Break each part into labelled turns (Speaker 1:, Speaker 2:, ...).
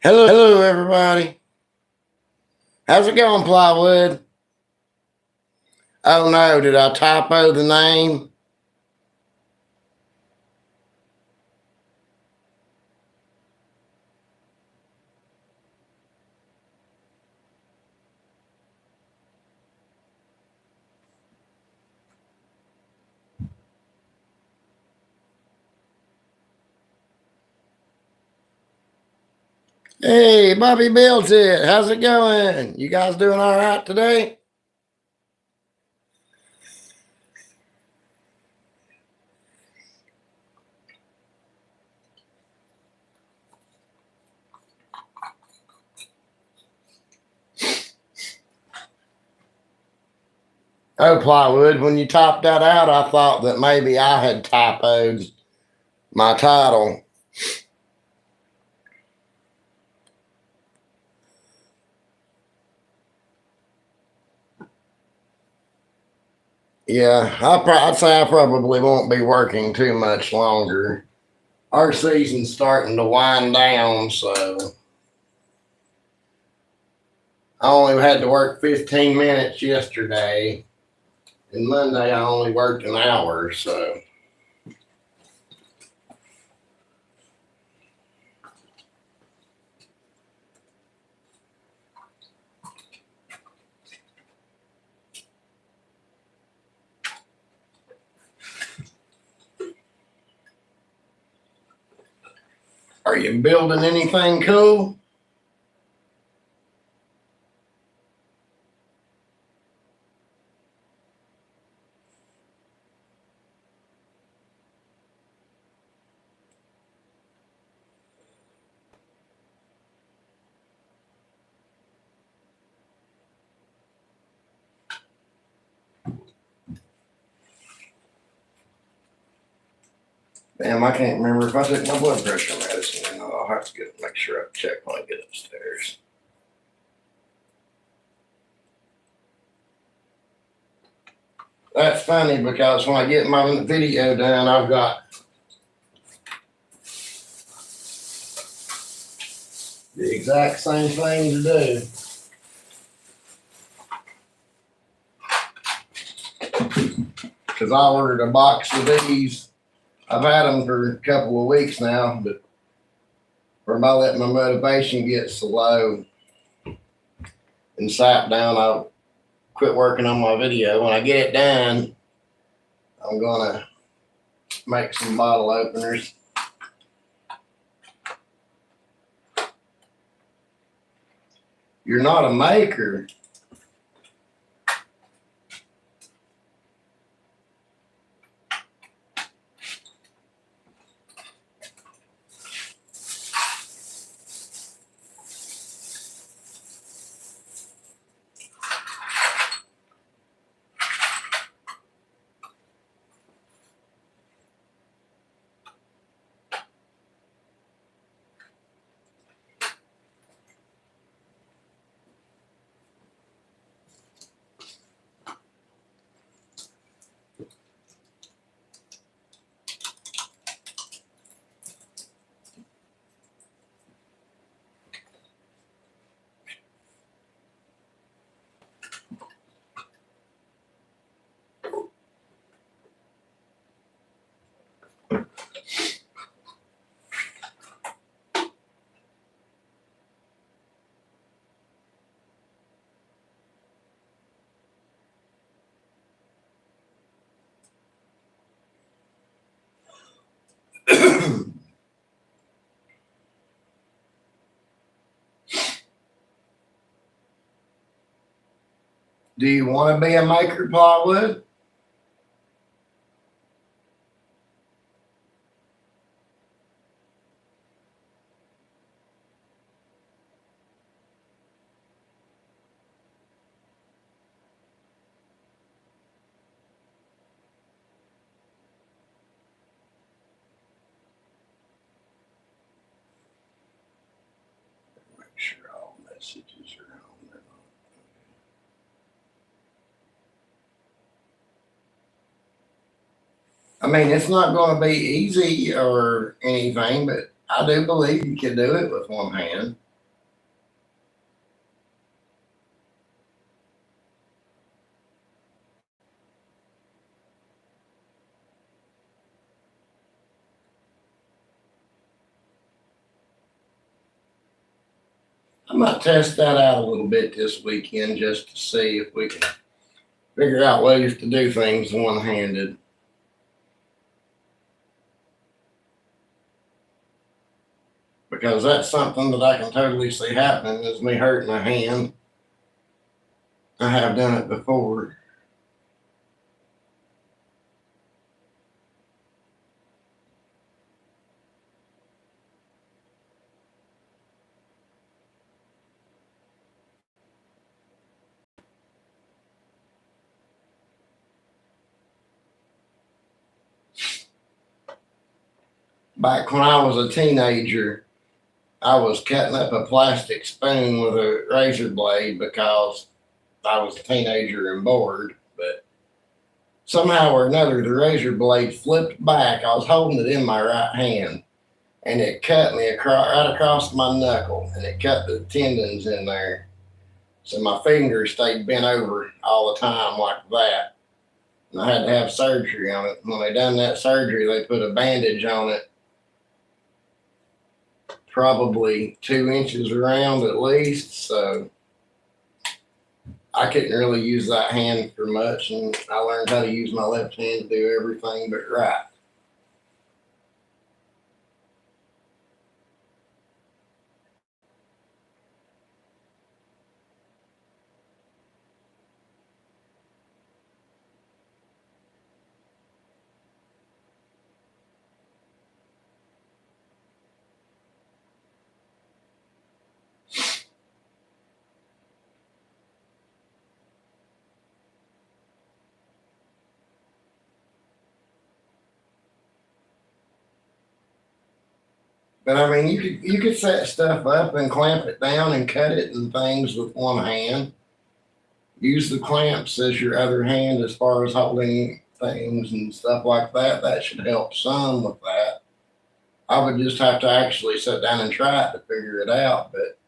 Speaker 1: Hello, everybody. How's it going, Plywood? Oh no, did I typo the name? Hey, Bobby Built It. How's it going? You guys doing all right today? Oh, Plywood, when you typed that out, I thought that maybe I had typoed my title. Yeah, I'd say I probably won't be working too much longer. Our season's starting to wind down, so I only had to work 15 minutes yesterday, and Monday I only worked an hour, so. Are you building anything cool? Damn, I can't remember if I took my blood pressure medicine or not. I'll have to make sure I check when I get upstairs. That's funny because when I get my video done, I've got the exact same thing to do. Because I ordered a box of these. I've had them for a couple of weeks now, but for about letting my motivation get so low and sat down, I quit working on my video. When I get it done, I'm gonna make some bottle openers. You're not a maker. Do you want to be a maker, Plywood? Make sure all messages are on there. I mean, it's not going to be easy or anything, but I do believe you can do it with one hand. I might test that out a little bit this weekend just to see if we can figure out ways to do things one-handed. Because that's something that I can totally see happening is me hurting a hand. I have done it before. Back when I was a teenager, I was cutting up a plastic spoon with a razor blade because I was a teenager and bored. But somehow or another, the razor blade flipped back. I was holding it in my right hand, and it cut me right across my knuckle, and it cut the tendons in there. So my fingers stayed bent over all the time like that. And I had to have surgery on it. When they done that surgery, they put a bandage on it, probably 2 inches around at least. So I couldn't really use that hand for much, and I learned how to use my left hand to do everything but right. But I mean, you could set stuff up and clamp it down and cut it and things with one hand. Use the clamps as your other hand as far as holding things and stuff like that. That should help some with that. I would just have to actually sit down and try it to figure it out, but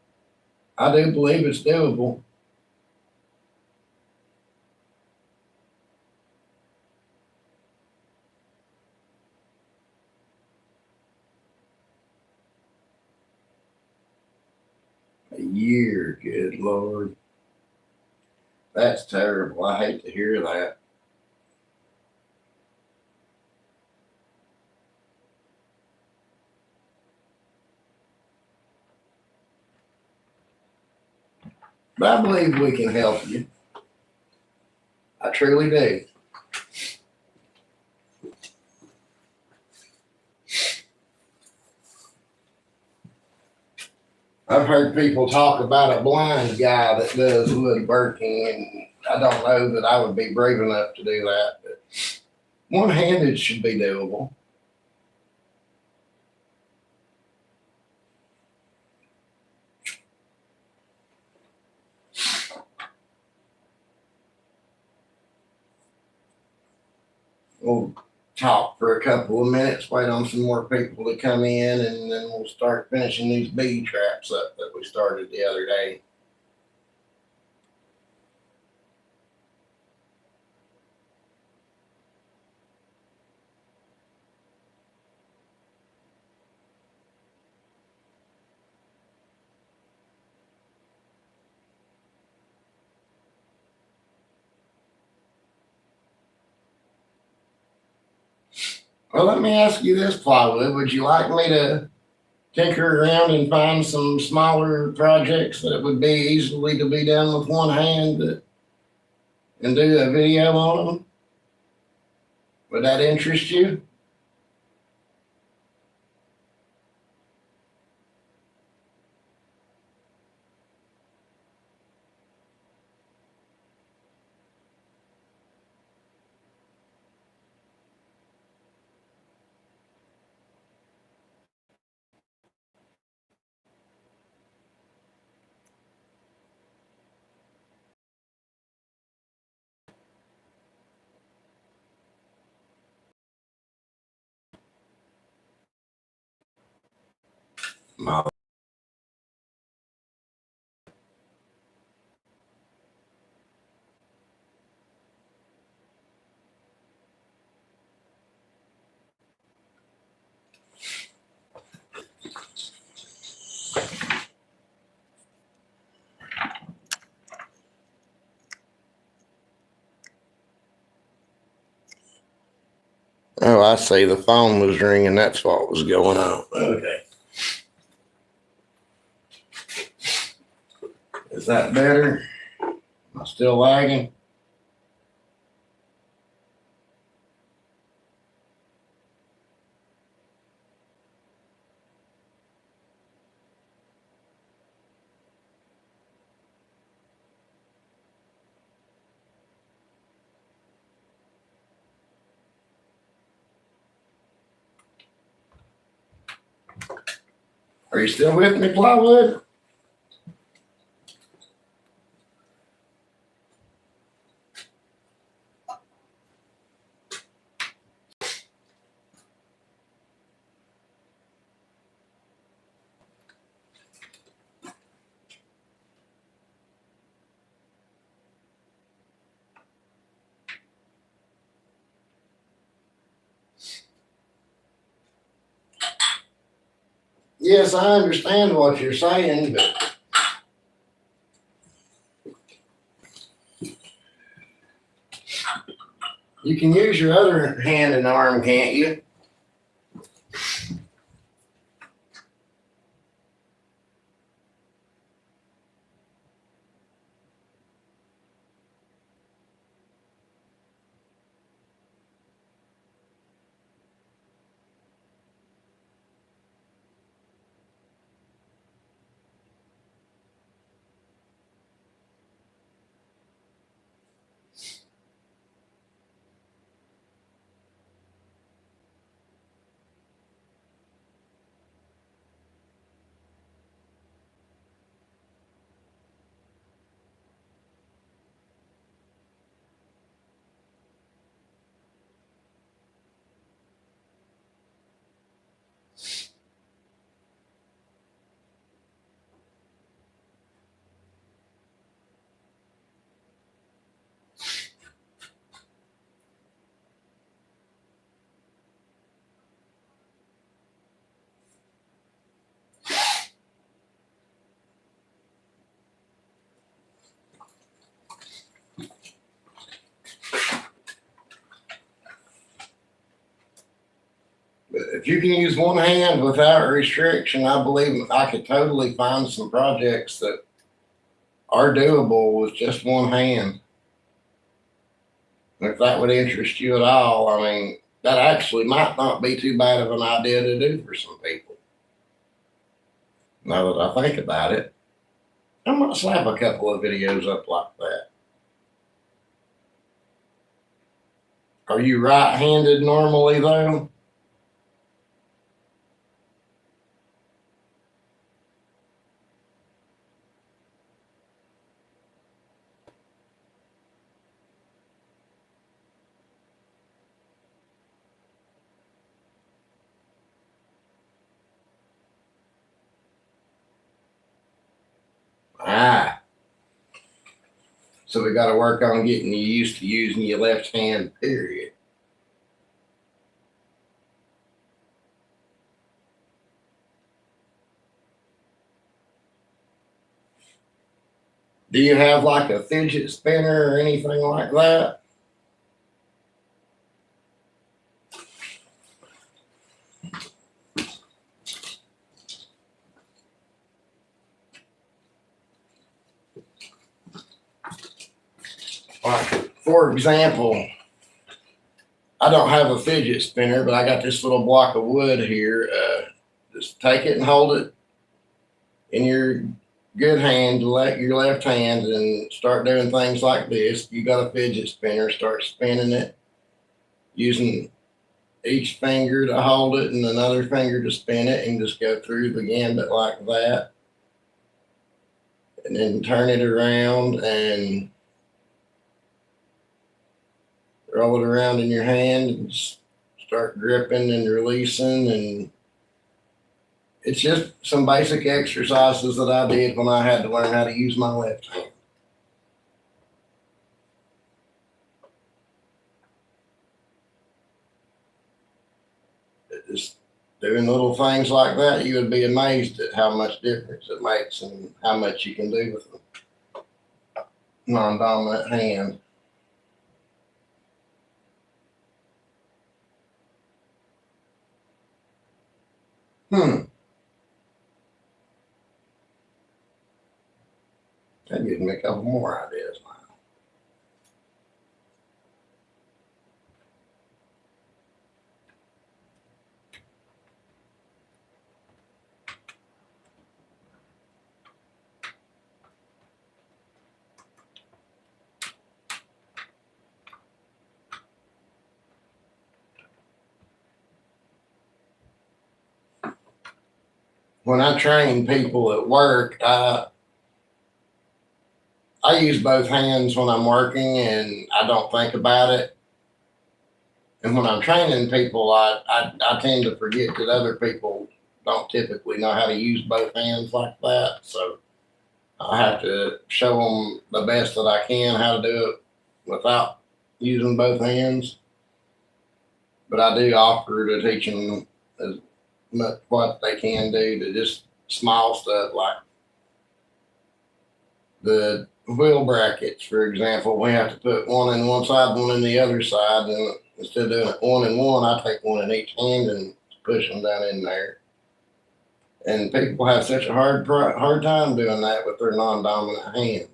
Speaker 1: I do believe it's doable. A year, good Lord. That's terrible. I hate to hear that. But I believe we can help you. I truly do. I've heard people talk about a blind guy that does woodworking, and I don't know that I would be brave enough to do that. But one handed should be doable. We'll talk for a couple of minutes, wait on some more people to come in, and then we'll start finishing these bee traps up that we started the other day. Well, let me ask you this, Plywood. Would you like me to tinker around and find some smaller projects that would be easily to be done with one hand and do a video on them? Would that interest you? No. I see. The phone was ringing. That's what was going on. Okay. Is that better? Am I still lagging? Are you still with me, Plywood? Yes, I understand what you're saying, but you can use your other hand and arm, can't you? But if you can use one hand without restriction, I believe I could totally find some projects that are doable with just one hand. If that would interest you at all, I mean, that actually might not be too bad of an idea to do for some people. Now that I think about it, I might slap a couple of videos up like that. Are you right-handed normally though? Ah, so we got to work on getting you used to using your left hand, period. Do you have like a fidget spinner or anything like that? Like, for example, I don't have a fidget spinner, but I got this little block of wood here. Just take it and hold it in your good hand, your left hand, and start doing things like this. You got a fidget spinner, start spinning it, using each finger to hold it and another finger to spin it, and just go through the gambit like that. And then turn it around and roll it around in your hand and start gripping and releasing. And it's just some basic exercises that I did when I had to learn how to use my left hand. Just doing little things like that, you would be amazed at how much difference it makes and how much you can do with a non-dominant hand. That gives me a couple more ideas now. When I train people at work, I use both hands when I'm working and I don't think about it. And when I'm training people, I tend to forget that other people don't typically know how to use both hands like that. So I have to show them the best that I can how to do it without using both hands. But I do offer to teach them as much what they can do to just small stuff like the wheel brackets, for example. We have to put one in one side, one in the other side, and instead of doing it one in one, I take one in each hand and push them down in there. And people have such a hard time doing that with their non-dominant hand.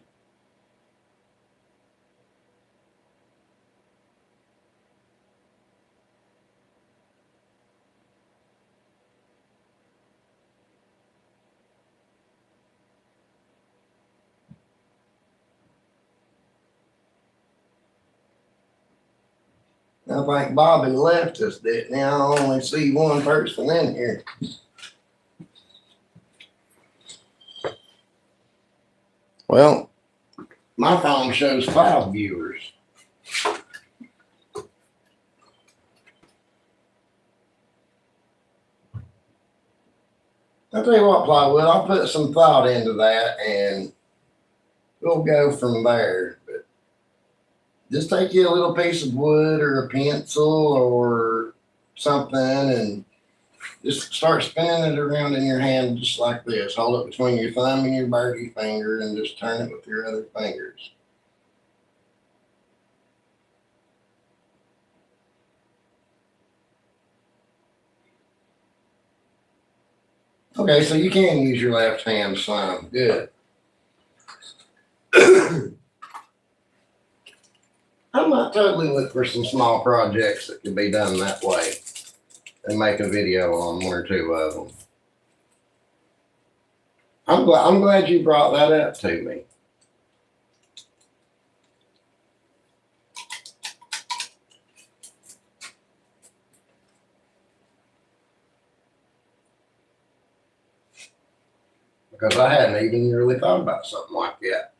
Speaker 1: I think Bobby left us, didn't he? I only see one person in here. Well, my phone shows 5 viewers. I'll tell you what, Plywood, I'll put some thought into that and we'll go from there. But just take you a little piece of wood or a pencil or something and just start spinning it around in your hand just like this. Hold it between your thumb and your birdie finger and just turn it with your other fingers. Okay, so you can use your left hand some. Good. I might totally look for some small projects that can be done that way and make a video on 1 or 2 of them. I'm glad you brought that up to me. Because I hadn't even really thought about something like that.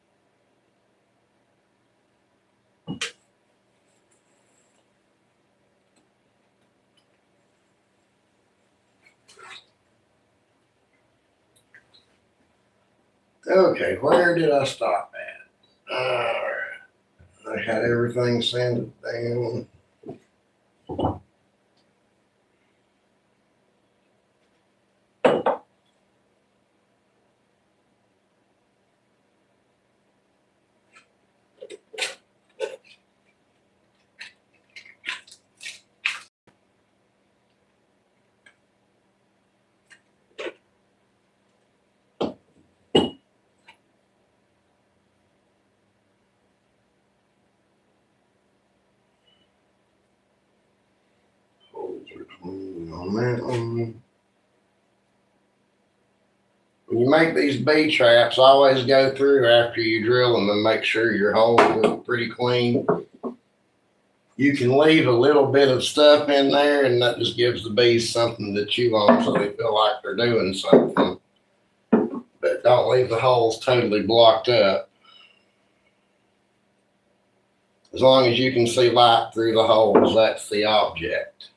Speaker 1: Okay, where did I stop at? I had everything sanded down. Holes are clean on that one. When you make these bee traps, always go through after you drill them and make sure your holes look pretty clean. You can leave a little bit of stuff in there and that just gives the bees something to chew on so they feel like they're doing something. But don't leave the holes totally blocked up. As long as you can see light through the holes, that's the object.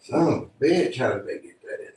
Speaker 1: Son of a bitch, how did they get that in?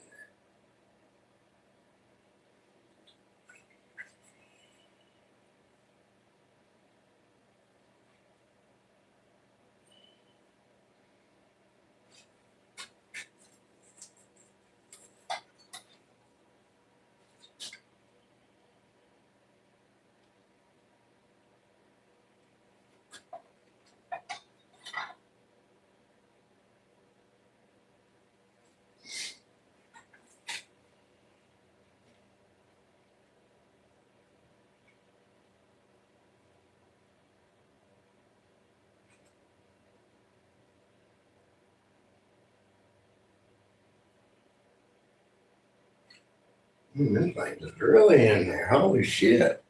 Speaker 1: Them things is really in there. Holy shit.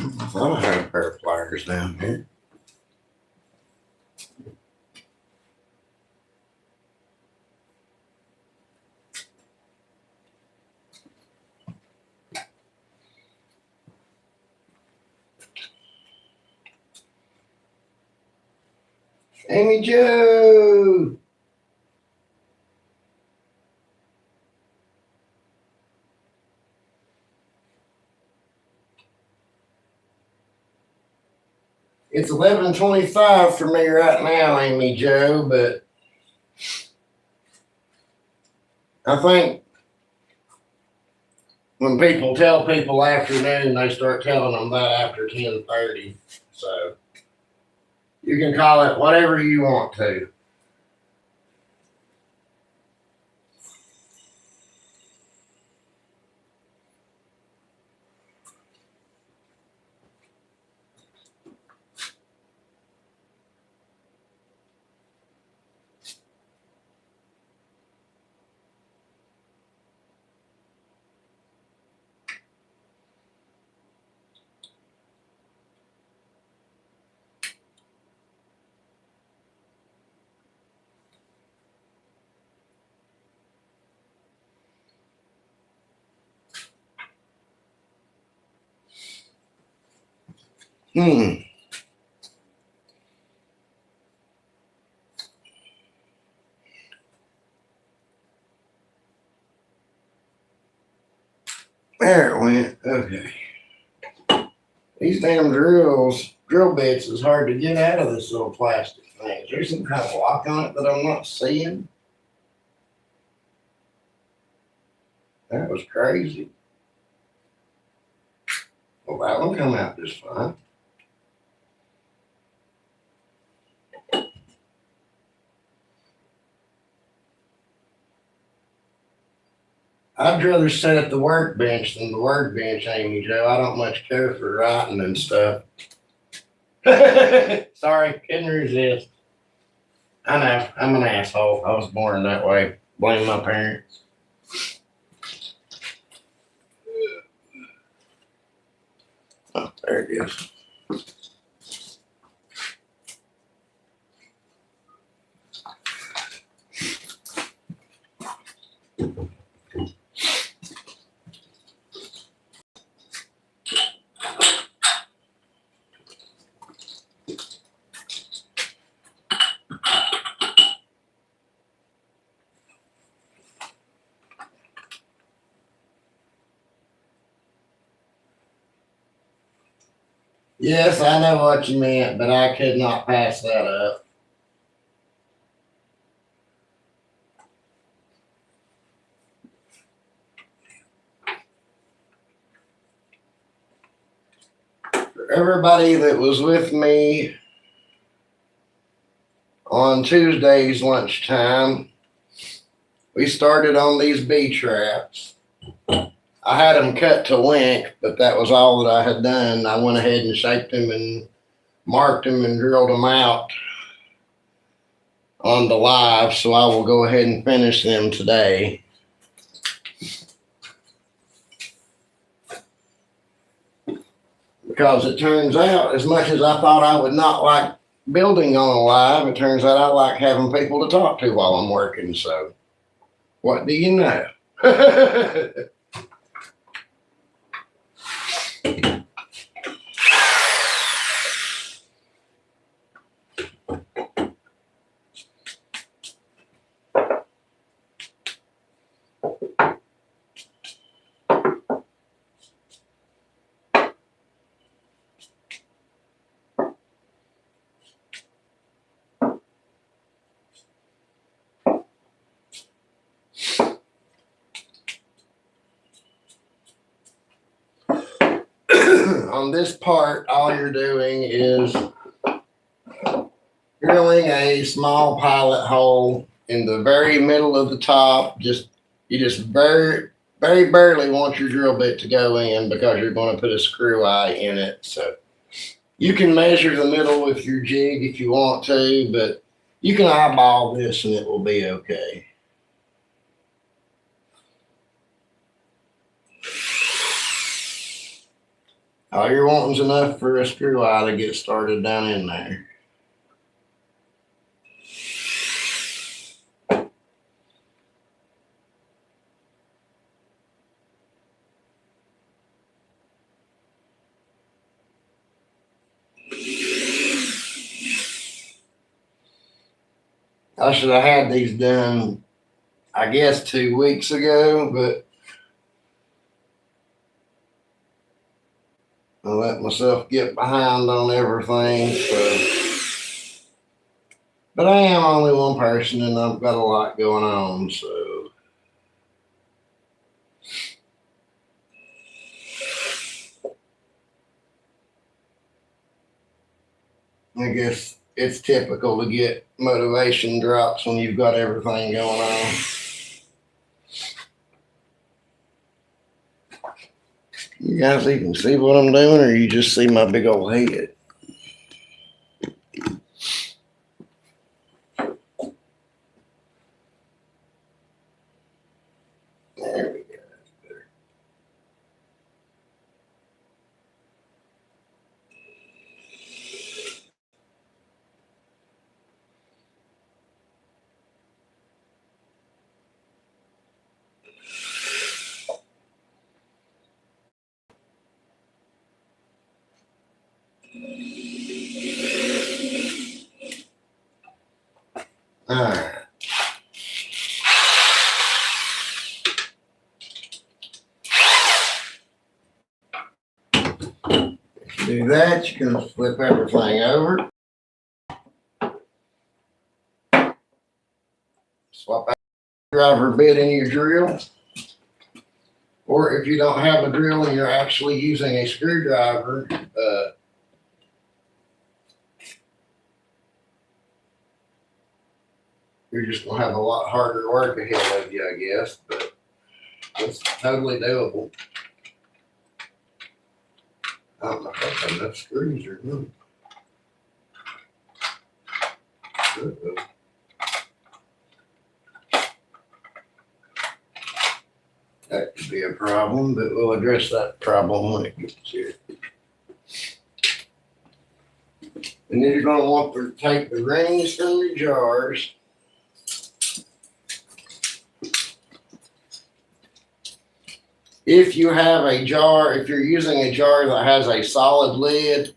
Speaker 1: I thought I had a pair of pliers down here. Amy Joe. It's 11:25 for me right now, Amy Joe, but I think when people tell people afternoon, they start telling them that after 10:30. So you can call it whatever you want to. Hmm. There it went. Okay. These damn drill bits is hard to get out of this little plastic thing. Is there some kind of lock on it that I'm not seeing? That was crazy. Well, that one come out just fine. I'd rather sit at the workbench than the workbench, Amy Joe. I don't much care for writing and stuff. Sorry, couldn't resist. I know, I'm an asshole. I was born that way. Blame my parents. Oh, there it is. Yes, I know what you meant, but I could not pass that up. For everybody that was with me on Tuesday's lunchtime, we started on these bee traps. I had them cut to length, but that was all that I had done. I went ahead and shaped them in marked them and drilled them out on the live, so I will go ahead and finish them today. Because it turns out, as much as I thought I would not like building on a live, it turns out I like having people to talk to while I'm working. So, what do you know? On this part, all you're doing is drilling a small pilot hole in the very middle of the top. You just very barely want your drill bit to go in because you're going to put a screw eye in it. So you can measure the middle with your jig if you want to, but you can eyeball this and it will be okay. All you're wanting is enough for a screw eye to get started down in there. I should have had these done, I guess, 2 weeks ago, but I let myself get behind on everything. So, but I am only one person and I've got a lot going on. So, I guess it's typical to get motivation drops when you've got everything going on. You guys even see what I'm doing, or you just see my big old head? There we go. All right. Do that, you can flip everything over. Swap out the driver bit in your drill. Or if you don't have a drill and you're actually using a screwdriver, you're just going to have a lot harder work ahead of you, I guess. But it's totally doable. I don't know if I've got enough screws or not. That could be a problem, but we'll address that problem when it gets here. And then you're going to want to take the rings from your jars. If you have a jar, if you're using a jar that has a solid lid,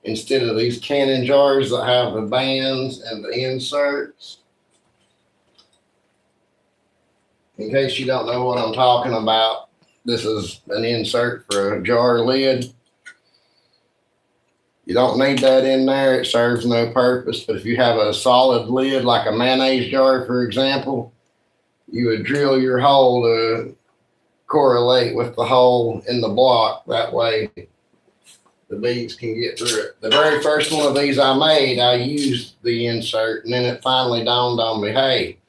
Speaker 1: instead of these cannon jars that have the bands and the inserts, in case you don't know what I'm talking about, this is an insert for a jar lid. You don't need that in there. It serves no purpose. But if you have a solid lid, like a mayonnaise jar, for example, you would drill your hole to correlate with the hole in the block. That way the beads can get through it. The very first one of these I made, I used the insert, and then it finally dawned on me, hey,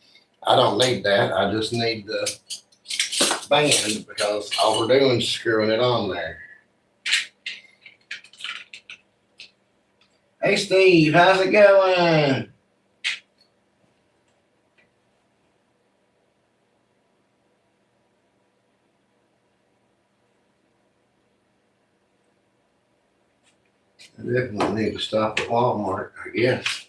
Speaker 1: I don't need that. I just need the band, because all we're doing is screwing it on there. Hey Steve, how's it going? I definitely need to stop at Walmart, I guess.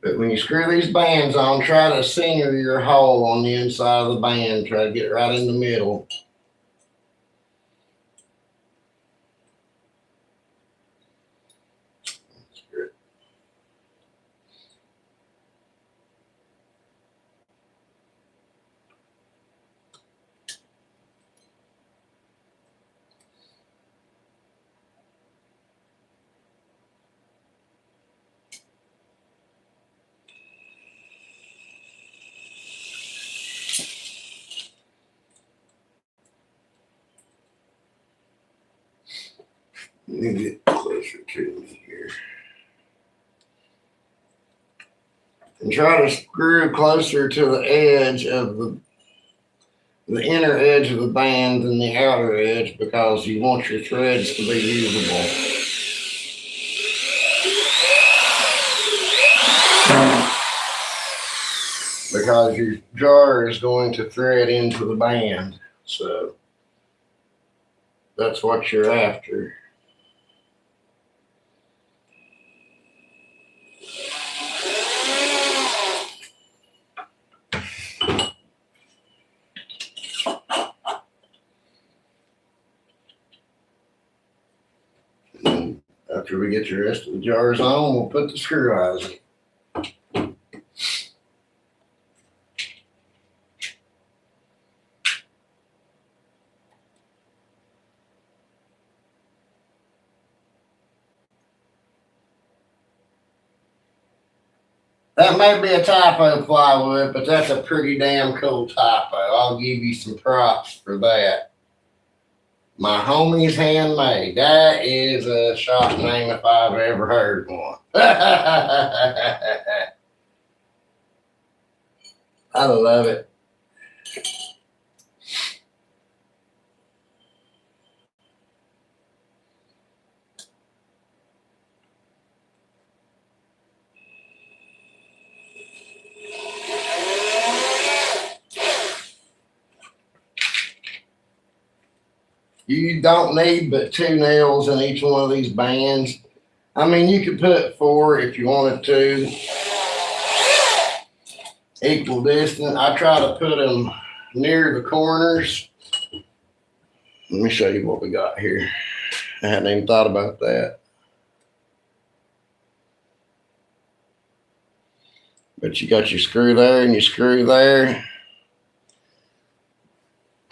Speaker 1: But when you screw these bands on, try to center your hole on the inside of the band. Try to get right in the middle. Let me get closer to me here. And try to screw closer to the edge of the inner edge of the band than the outer edge because you want your threads to be usable. Because your jar is going to thread into the band. So that's what you're after. And after we get the rest of the jars on, we'll put the screw eyes in. That may be a typo plywood, but that's a pretty damn cool typo. I'll give you some props for that. My homie's handmade. That is a shop name if I've ever heard one. I love it. You don't need but 2 nails in each one of these bands. I mean, you could put 4 if you wanted to. Equal distance. I try to put them near the corners. Let me show you what we got here. I hadn't even thought about that. But you got your screw there and your screw there.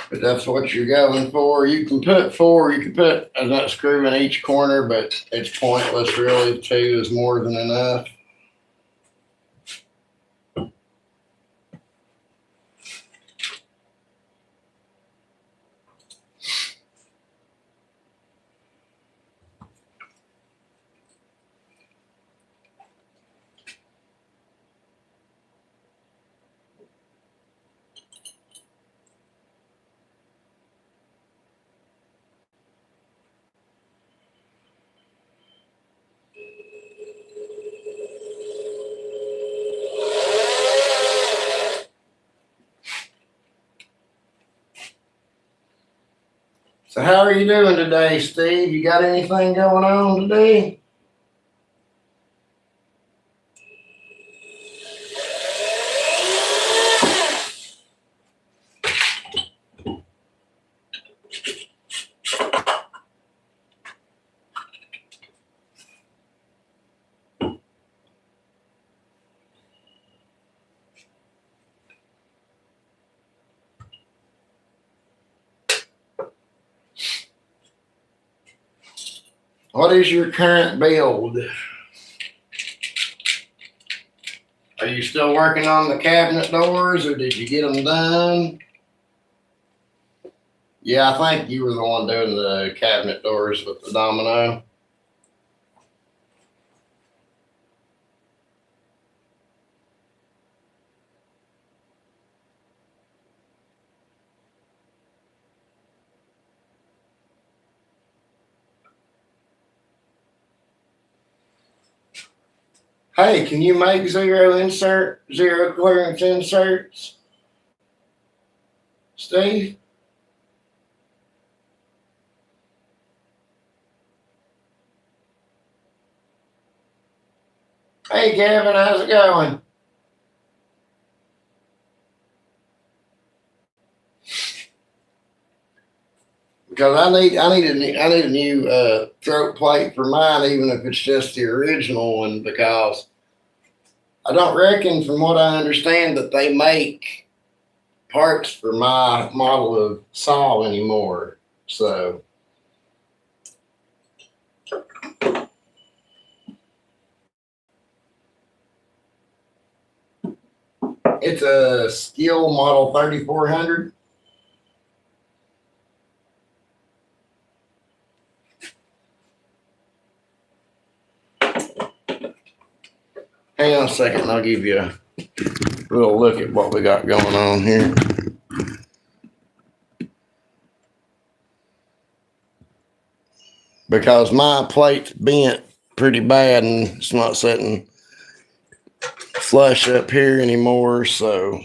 Speaker 1: But that's what you're going for. You can put 4, you can put a nut screw in each corner, but it's pointless really. 2 is more than enough. So how are you doing today, Steve? You got anything going on today? What is your current build? Are you still working on the cabinet doors or did you get them done? Yeah, I think you were the one doing the cabinet doors with the domino. Hey, can you make zero clearance inserts, Steve? Hey, Kevin, how's it going? Because I need a new throat plate for mine, even if it's just the original one, because I don't reckon, from what I understand, that they make parts for my model of saw anymore. So it's a Skill Model 3400. Hang on a second, and I'll give you a little look at what we got going on here. Because my plate's bent pretty bad and it's not sitting flush up here anymore, so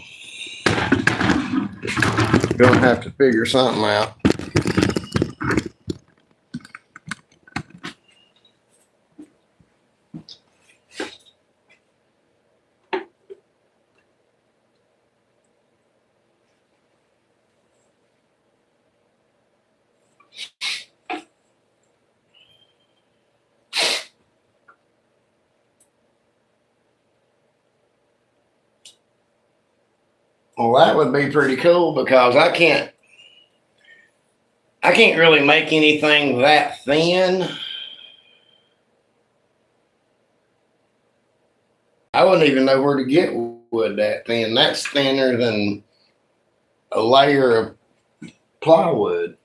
Speaker 1: gonna have to figure something out. Well, that would be pretty cool because I can't really make anything that thin. I wouldn't even know where to get wood that thin. That's thinner than a layer of plywood.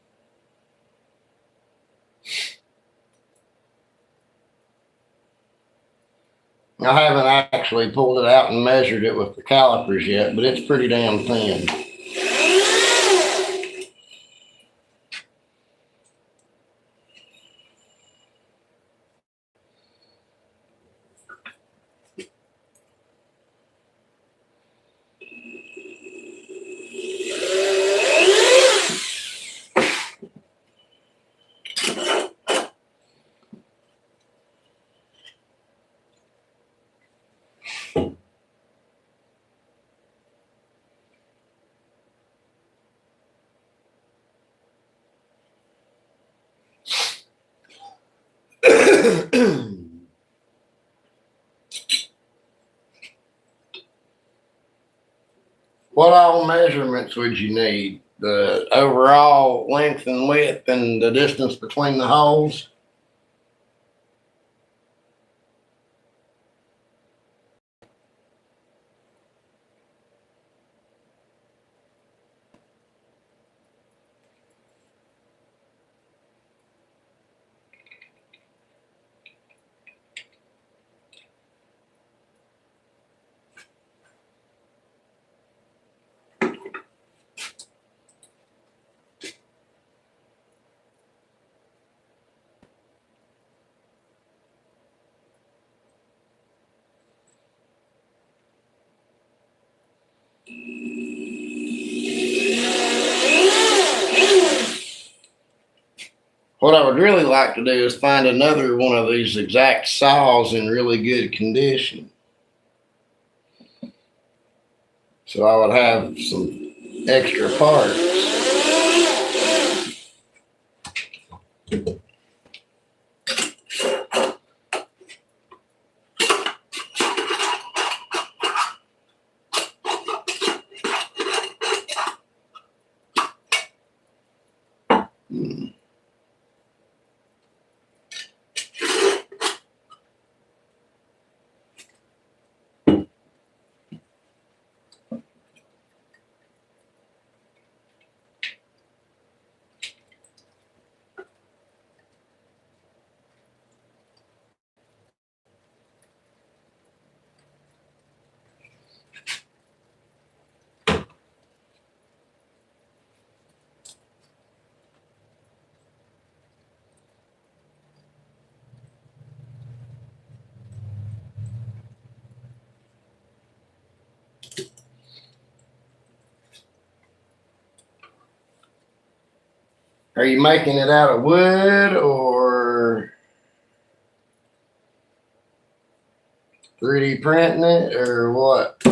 Speaker 1: I haven't actually pulled it out and measured it with the calipers yet, but it's pretty damn thin. What all measurements would you need? The overall length and width and the distance between the holes? What I would really like to do is find another one of these exact saws in really good condition. So I would have some extra parts. Are you making it out of wood or 3D printing it or what?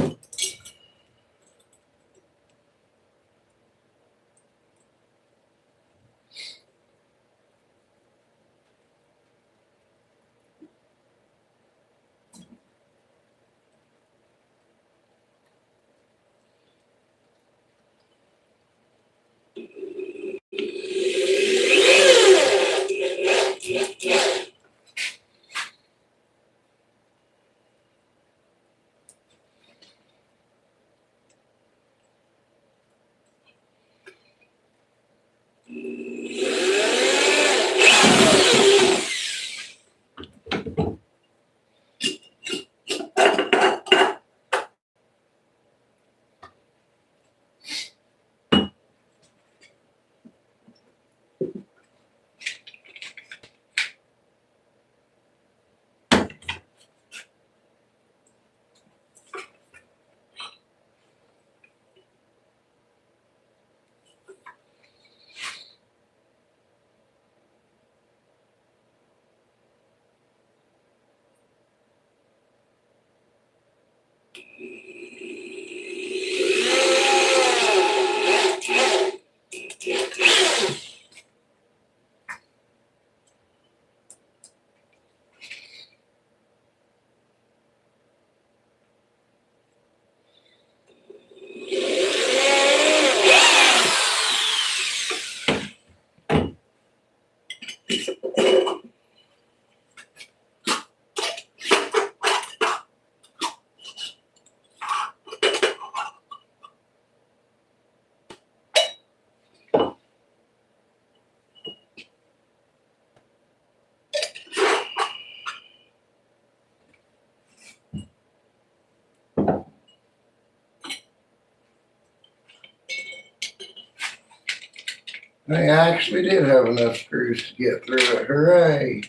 Speaker 1: They actually did have enough screws to get through it. Hooray.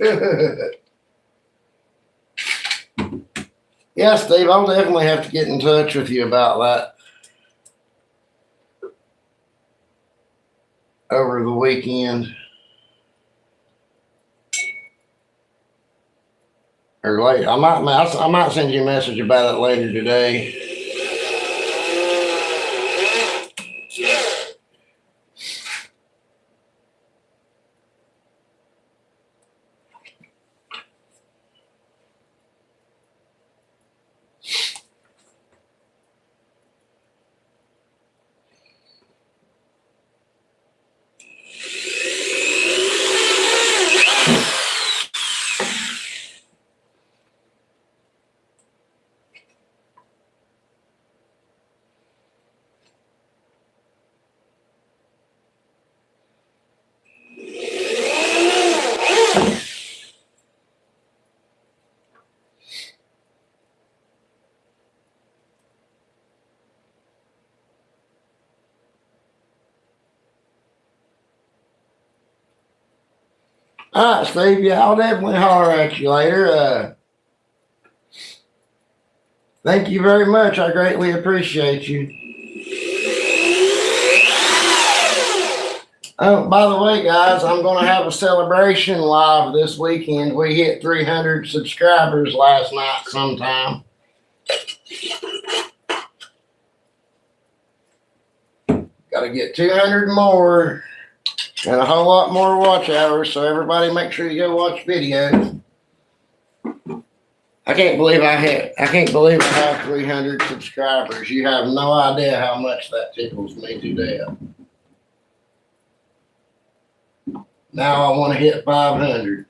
Speaker 1: Yeah, Steve, I'll definitely have to get in touch with you about that over the weekend. Or late. I might send you a message about it later today. All right, Steve. Yeah, I'll definitely holler at you later. Thank you very much. I greatly appreciate you. Oh, by the way, guys, I'm going to have a celebration live this weekend. We hit 300 subscribers last night sometime. Got to get 200 more and a whole lot more watch hours, so everybody make sure you go watch videos. I can't believe I have 300 subscribers. You have no idea how much that tickles me to death. Now I want to hit 500.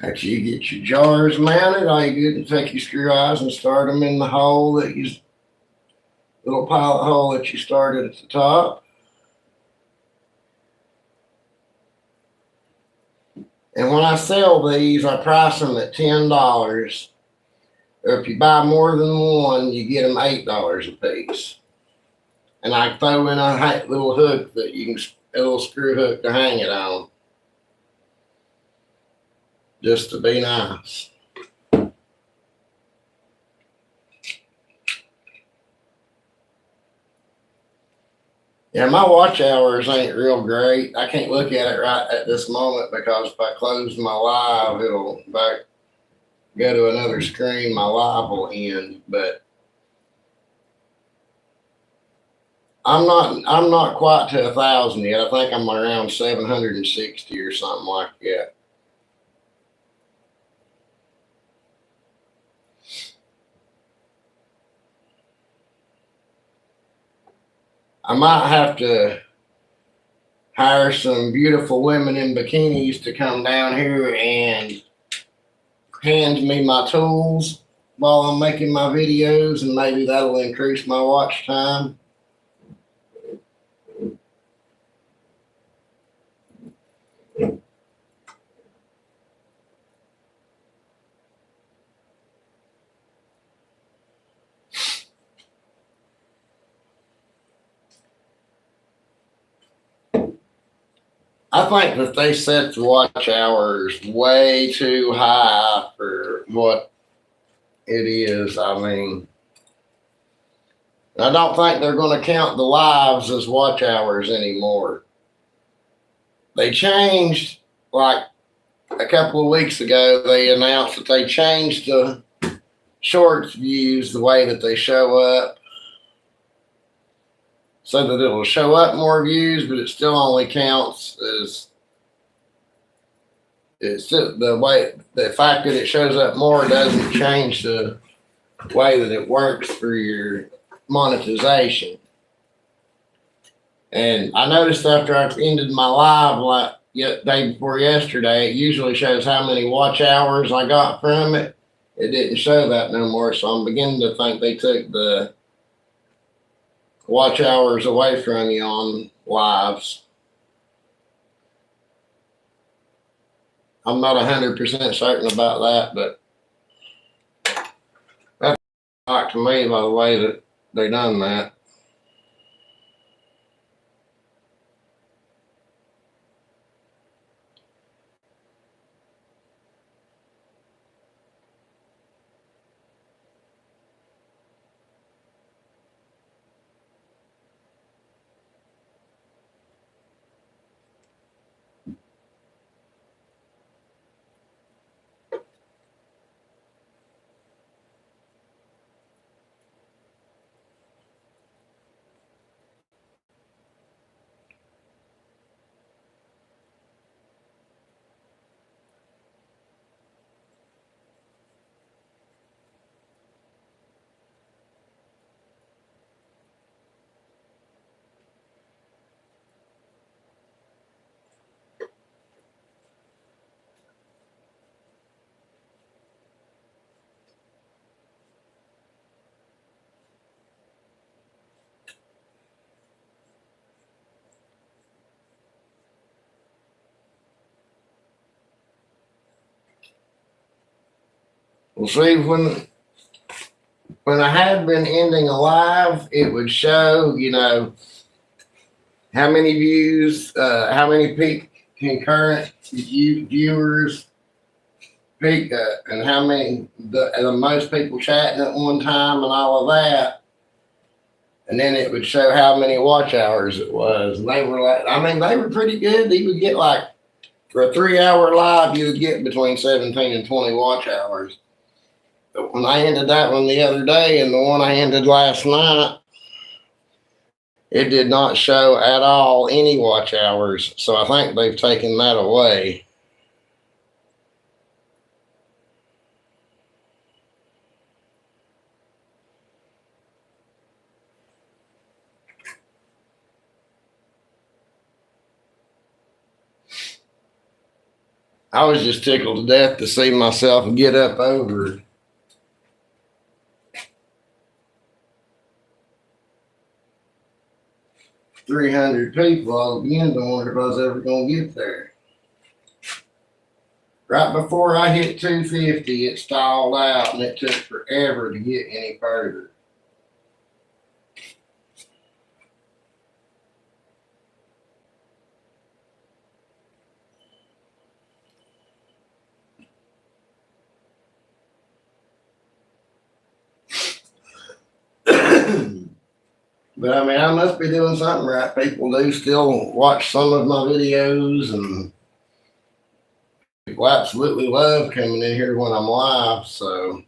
Speaker 1: After you get your jars mounted, all you do is take your screw eyes and start them in the hole little pilot hole that you started at the top. And when I sell these, I price them at $10. Or if you buy more than one, you get them $8 a piece. And I throw in a little hook that you can, a little screw hook to hang it on. Just to be nice. Yeah, my watch hours ain't real great. I can't look at it right at this moment because if I close my live, it'll back go to another screen. My live will end, but I'm not quite to 1,000 yet. I think I'm around 760 or something like that. I might have to hire some beautiful women in bikinis to come down here and hand me my tools while I'm making my videos, and maybe that'll increase my watch time. I think that they set the watch hours way too high for what it is. I mean, I don't think they're going to count the lives as watch hours anymore. They changed, like a couple of weeks ago, they announced that they changed the shorts views the way that they show up so that it'll show up more views, but it still only counts as it's still the fact that it shows up more doesn't change the way that it works for your monetization. And I noticed after I ended my live like day before yesterday, it usually shows how many watch hours I got from it. It didn't show that no more, so I'm beginning to think they took the watch hours away from you on lives. I'm not 100% certain about that, but that's like to me by the way that they done that. Well, see, when I had been ending a live, it would show, how many views, how many concurrent viewers, peak, and how many the most people chatting at one time, and all of that. And then it would show how many watch hours it was. And they were like, I mean, they were pretty good. You would get like for a 3 hour live, you would get between 17 and 20 watch hours. But when I ended that one the other day and the one I ended last night, it did not show at all any watch hours. So I think they've taken that away. I was just tickled to death to see myself get up over 300 people. I was beginning to wonder if I was ever going to get there. Right before I hit 250, it stalled out and it took forever to get any further. But I mean, I must be doing something right. People do still watch some of my videos, and people absolutely love coming in here when I'm live. So,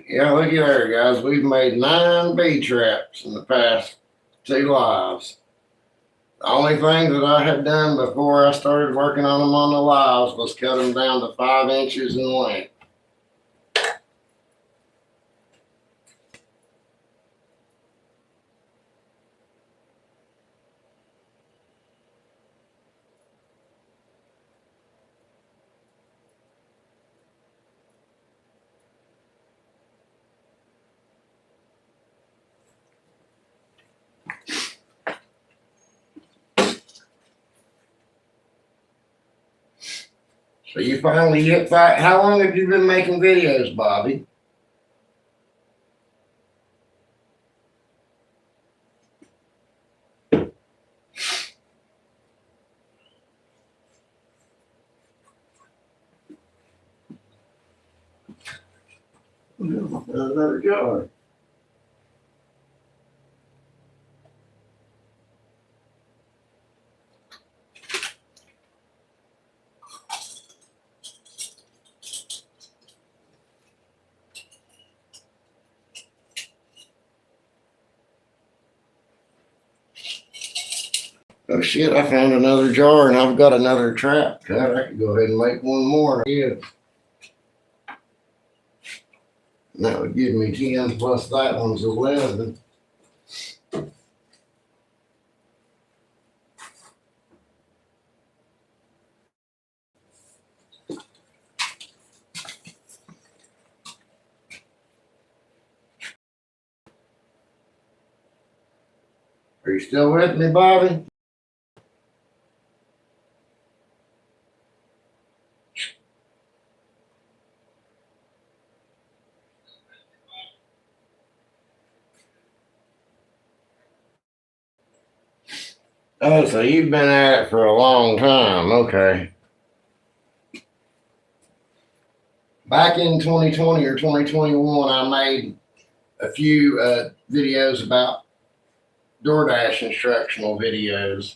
Speaker 1: yeah, look at there, guys. We've made 9 bee traps in the past 2 lives. The only thing that I had done before I started working on them on the lives was cut them down to 5 inches in length. So you finally get 5. How long have you been making videos, Bobby? Another jar. Oh shit, I found another jar and I've got another trap. God, I could go ahead and make one more. Yeah. And that would give me 10 plus that one's 11. Are you still with me, Bobby? Oh, so you've been at it for a long time. Okay. Back in 2020 or 2021, I made a few videos about DoorDash instructional videos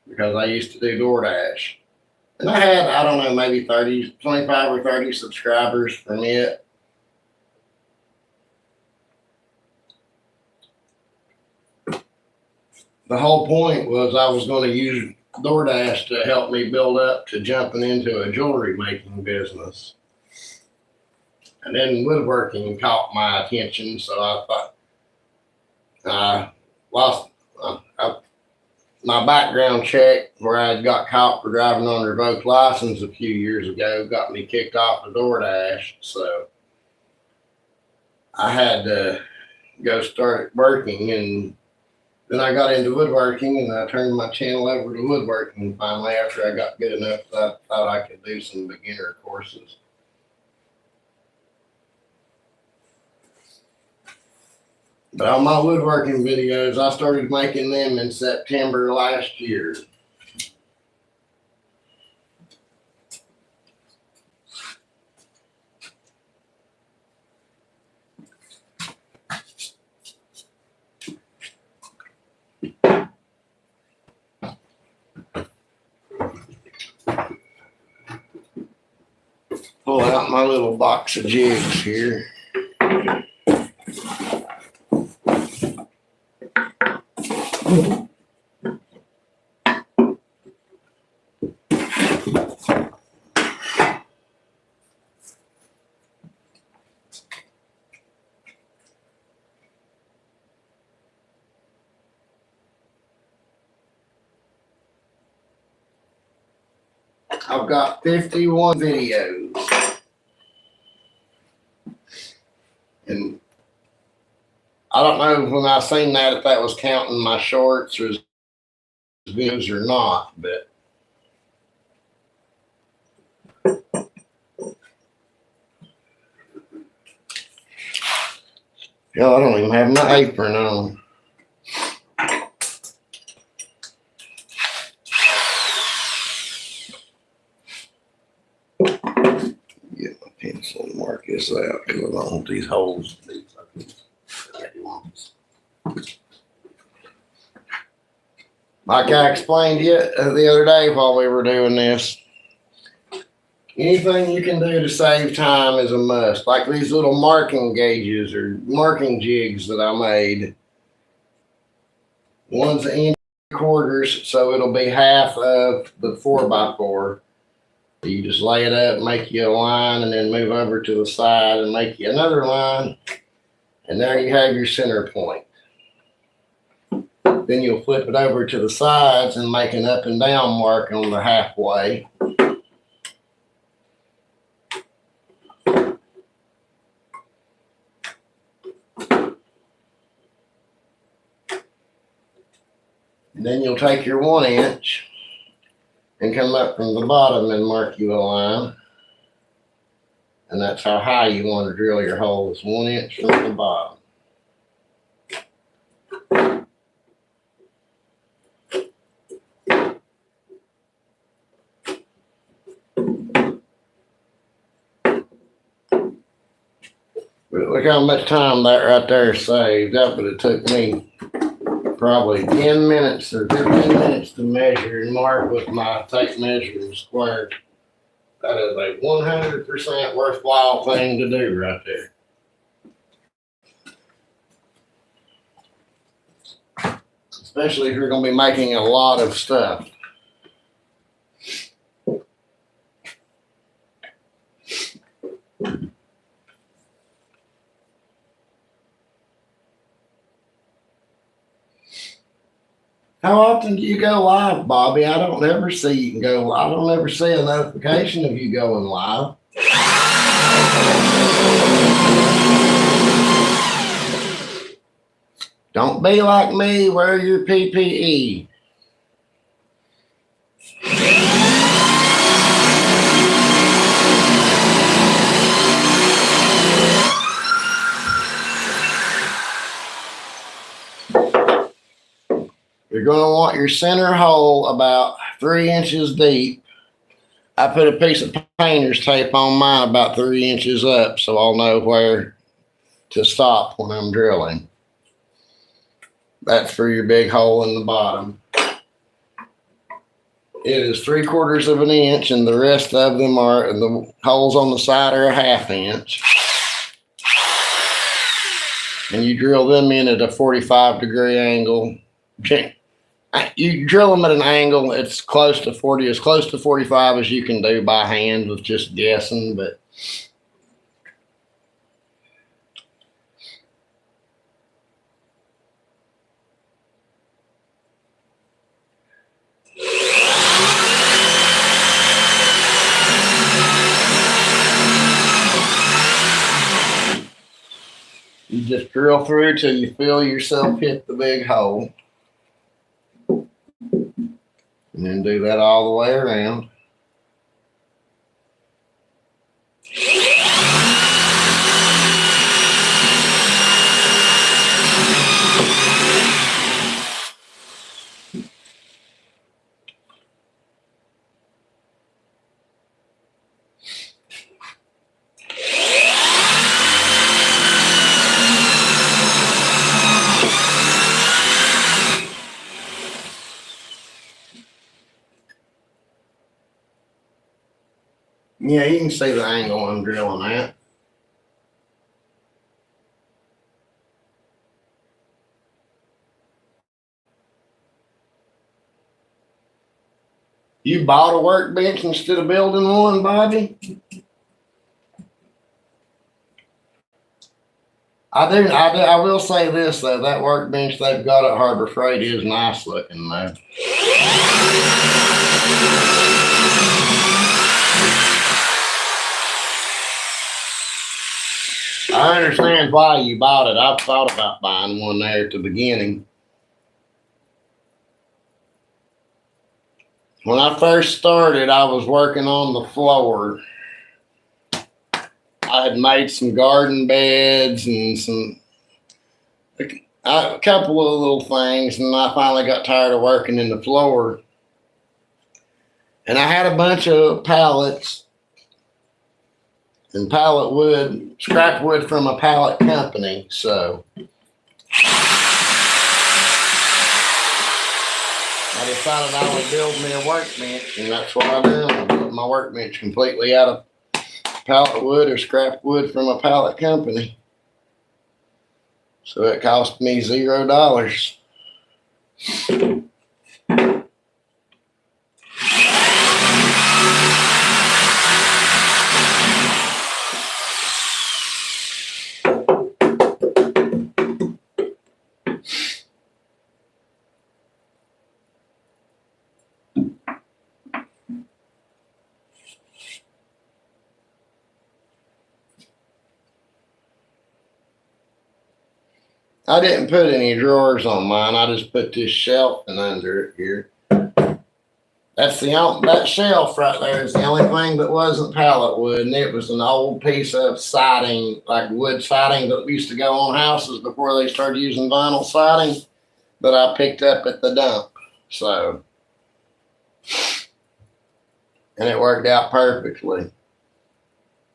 Speaker 1: because I used to do DoorDash. And I had, I don't know, maybe 30, 25 or 30 subscribers from it. The whole point was I was going to use DoorDash to help me build up to jumping into a jewelry making business. And then woodworking caught my attention, so I thought I lost my background check where I got caught for driving on a revoked license a few years ago, got me kicked off of DoorDash. So I had to go start working, and then I got into woodworking and I turned my channel over to woodworking finally after I got good enough that I thought I could do some beginner courses. But on my woodworking videos, I started making them in September last year. my little box of jigs here. I've got 51 videos. And I don't know when I seen that if that was counting my shorts or videos or not, but hell, I don't even have my apron on. Get my pencil and mark this out because I don't want these holes. Like I explained the other day while we were doing this, anything you can do to save time is a must. Like these little marking gauges or marking jigs that I made. One's in quarters, so it'll be half of the 4x4. You just lay it up, make you a line, and then move over to the side and make you another line. And there you have your center point. Then you'll flip it over to the sides and make an up and down mark on the halfway. And then you'll take your 1 inch and come up from the bottom and mark you a line. And that's how high you want to drill your holes, 1 inch from the bottom. But look how much time that right there saved. That would have took me probably 10 minutes or 15 minutes to measure and mark with my tape measure and square. That is a 100% worthwhile thing to do right there. Especially if you're going to be making a lot of stuff. How often do you go live, Bobby? I don't ever see you can go. I don't ever see a notification of you going live. Don't be like me. Wear your PPE. You're going to want your center hole about 3 inches deep. I put a piece of painter's tape on mine about 3 inches up so I'll know where to stop when I'm drilling. That's for your big hole in the bottom. It is 3/4 of an inch and the rest of them are, and the holes on the side are a 1/2 inch. And you drill them in at a 45-degree angle. You drill them at an angle, it's close to 40, as close to 45 as you can do by hand with just guessing, but you just drill through till you feel yourself hit the big hole. And then do that all the way around. Yeah, you can see the angle I'm drilling at. You bought a workbench instead of building one, Bobby? I will say this though, that workbench they've got at Harbor Freight is nice looking though. I understand why you bought it. I've thought about buying one there at the beginning. When I first started, I was working on the floor. I had made some garden beds and a couple of little things, and I finally got tired of working in the floor. And I had a bunch of pallets and pallet wood, scrap wood from a pallet company. So I decided I would build me a workbench, and that's what I did. I built my workbench completely out of pallet wood or scrap wood from a pallet company. So it cost me $0. I didn't put any drawers on mine. I just put this shelf in under it here. That shelf right there is the only thing that wasn't pallet wood, and it was an old piece of siding, like wood siding that used to go on houses before they started using vinyl siding, that I picked up at the dump. So, and it worked out perfectly.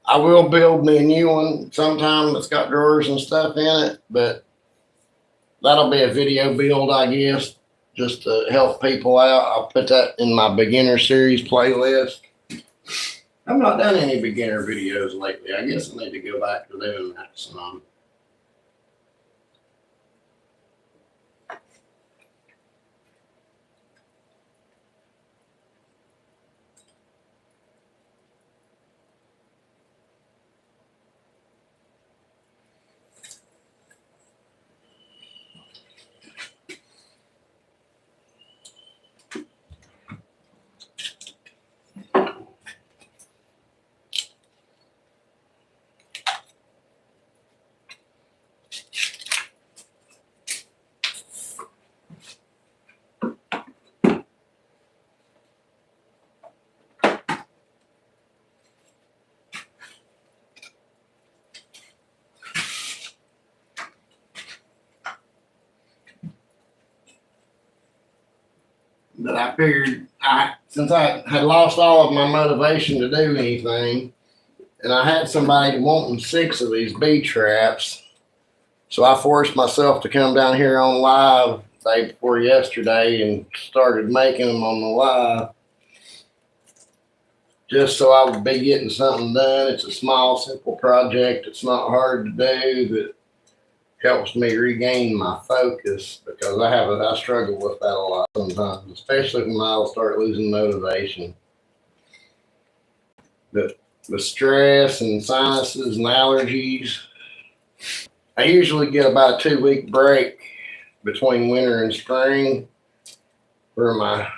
Speaker 1: I will build me a new one sometime that's got drawers and stuff in it, but that'll be a video build, I guess, just to help people out. I'll put that in my beginner series playlist. I've not done any beginner videos lately. I guess I need to go back to doing that some. But I figured since I had lost all of my motivation to do anything, and I had somebody wanting 6 of these bee traps, so I forced myself to come down here on live day before yesterday and started making them on the live, just so I would be getting something done. It's a small, simple project. It's not hard to do, but helps me regain my focus, because I struggle with that a lot sometimes, especially when I'll start losing motivation. But the stress and sinuses and allergies, I usually get about a 2-week break between winter and spring where my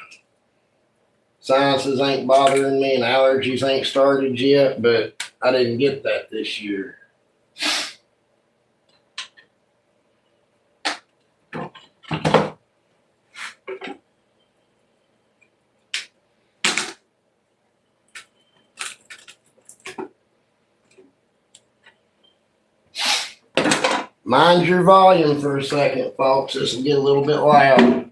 Speaker 1: sinuses ain't bothering me and allergies ain't started yet, but I didn't get that this year. Mind your volume for a second, folks. This will get a little bit loud.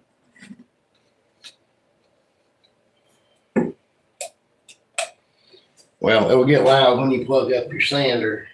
Speaker 1: Well, it will get loud when you plug up your sander.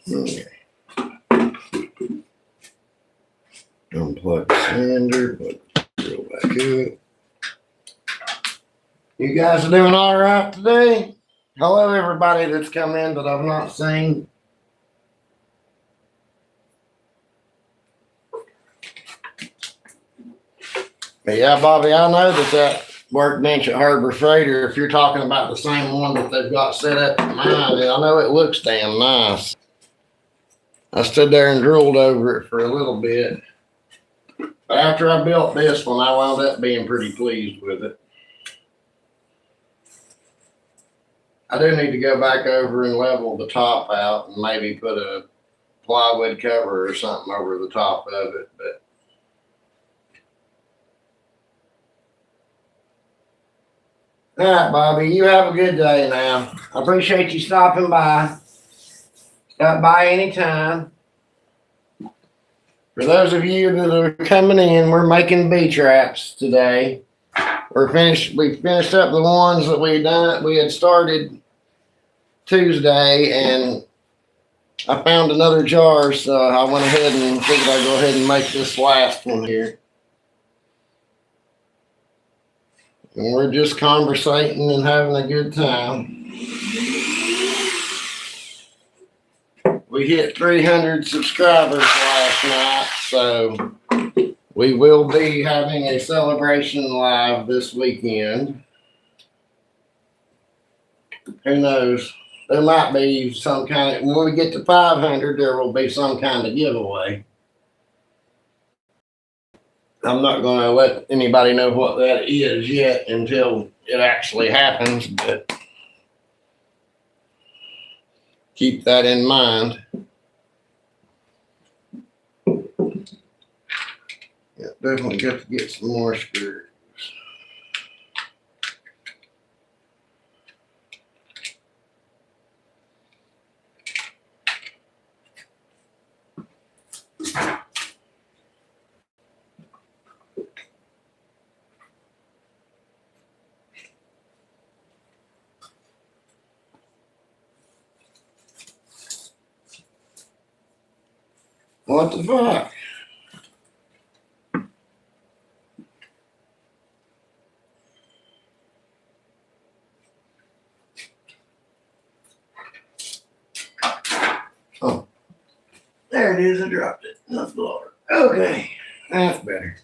Speaker 1: Okay. Unplug the sander, plug the drill back up. You guys are doing all right today? Hello, everybody that's come in that I've not seen. But yeah, Bobby, I know that workbench at Harbor Freighter, if you're talking about the same one that they've got set up at mine, I know it looks damn nice. I stood there and drooled over it for a little bit. But after I built this one, I wound up being pretty pleased with it. I do need to go back over and level the top out and maybe put a plywood cover or something over the top of it. But all right, Bobby, you have a good day now. I appreciate you stopping by. Stop by anytime. For those of you that are coming in, we're making bee traps today. We finished up the ones that we had started Tuesday, and I found another jar, so I went ahead and figured I'd go ahead and make this last one here. And we're just conversating and having a good time. We hit 300 subscribers last night, so we will be having a celebration live this weekend. Who knows? There might be some kind of, when we get to 500, there will be some kind of giveaway. I'm not going to let anybody know what that is yet until it actually happens, but keep that in mind. Yeah, definitely got to get some more screws. What the fuck? Oh, there it is. I dropped it on the floor. Okay, that's better.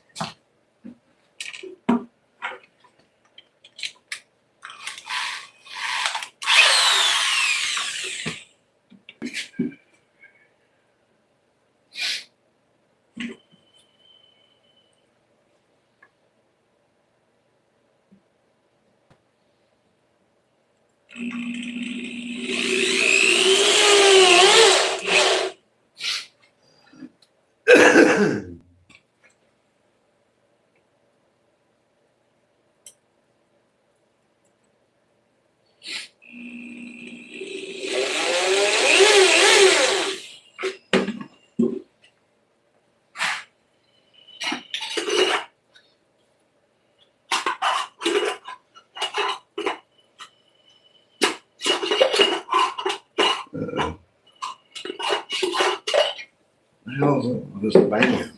Speaker 1: How's this band?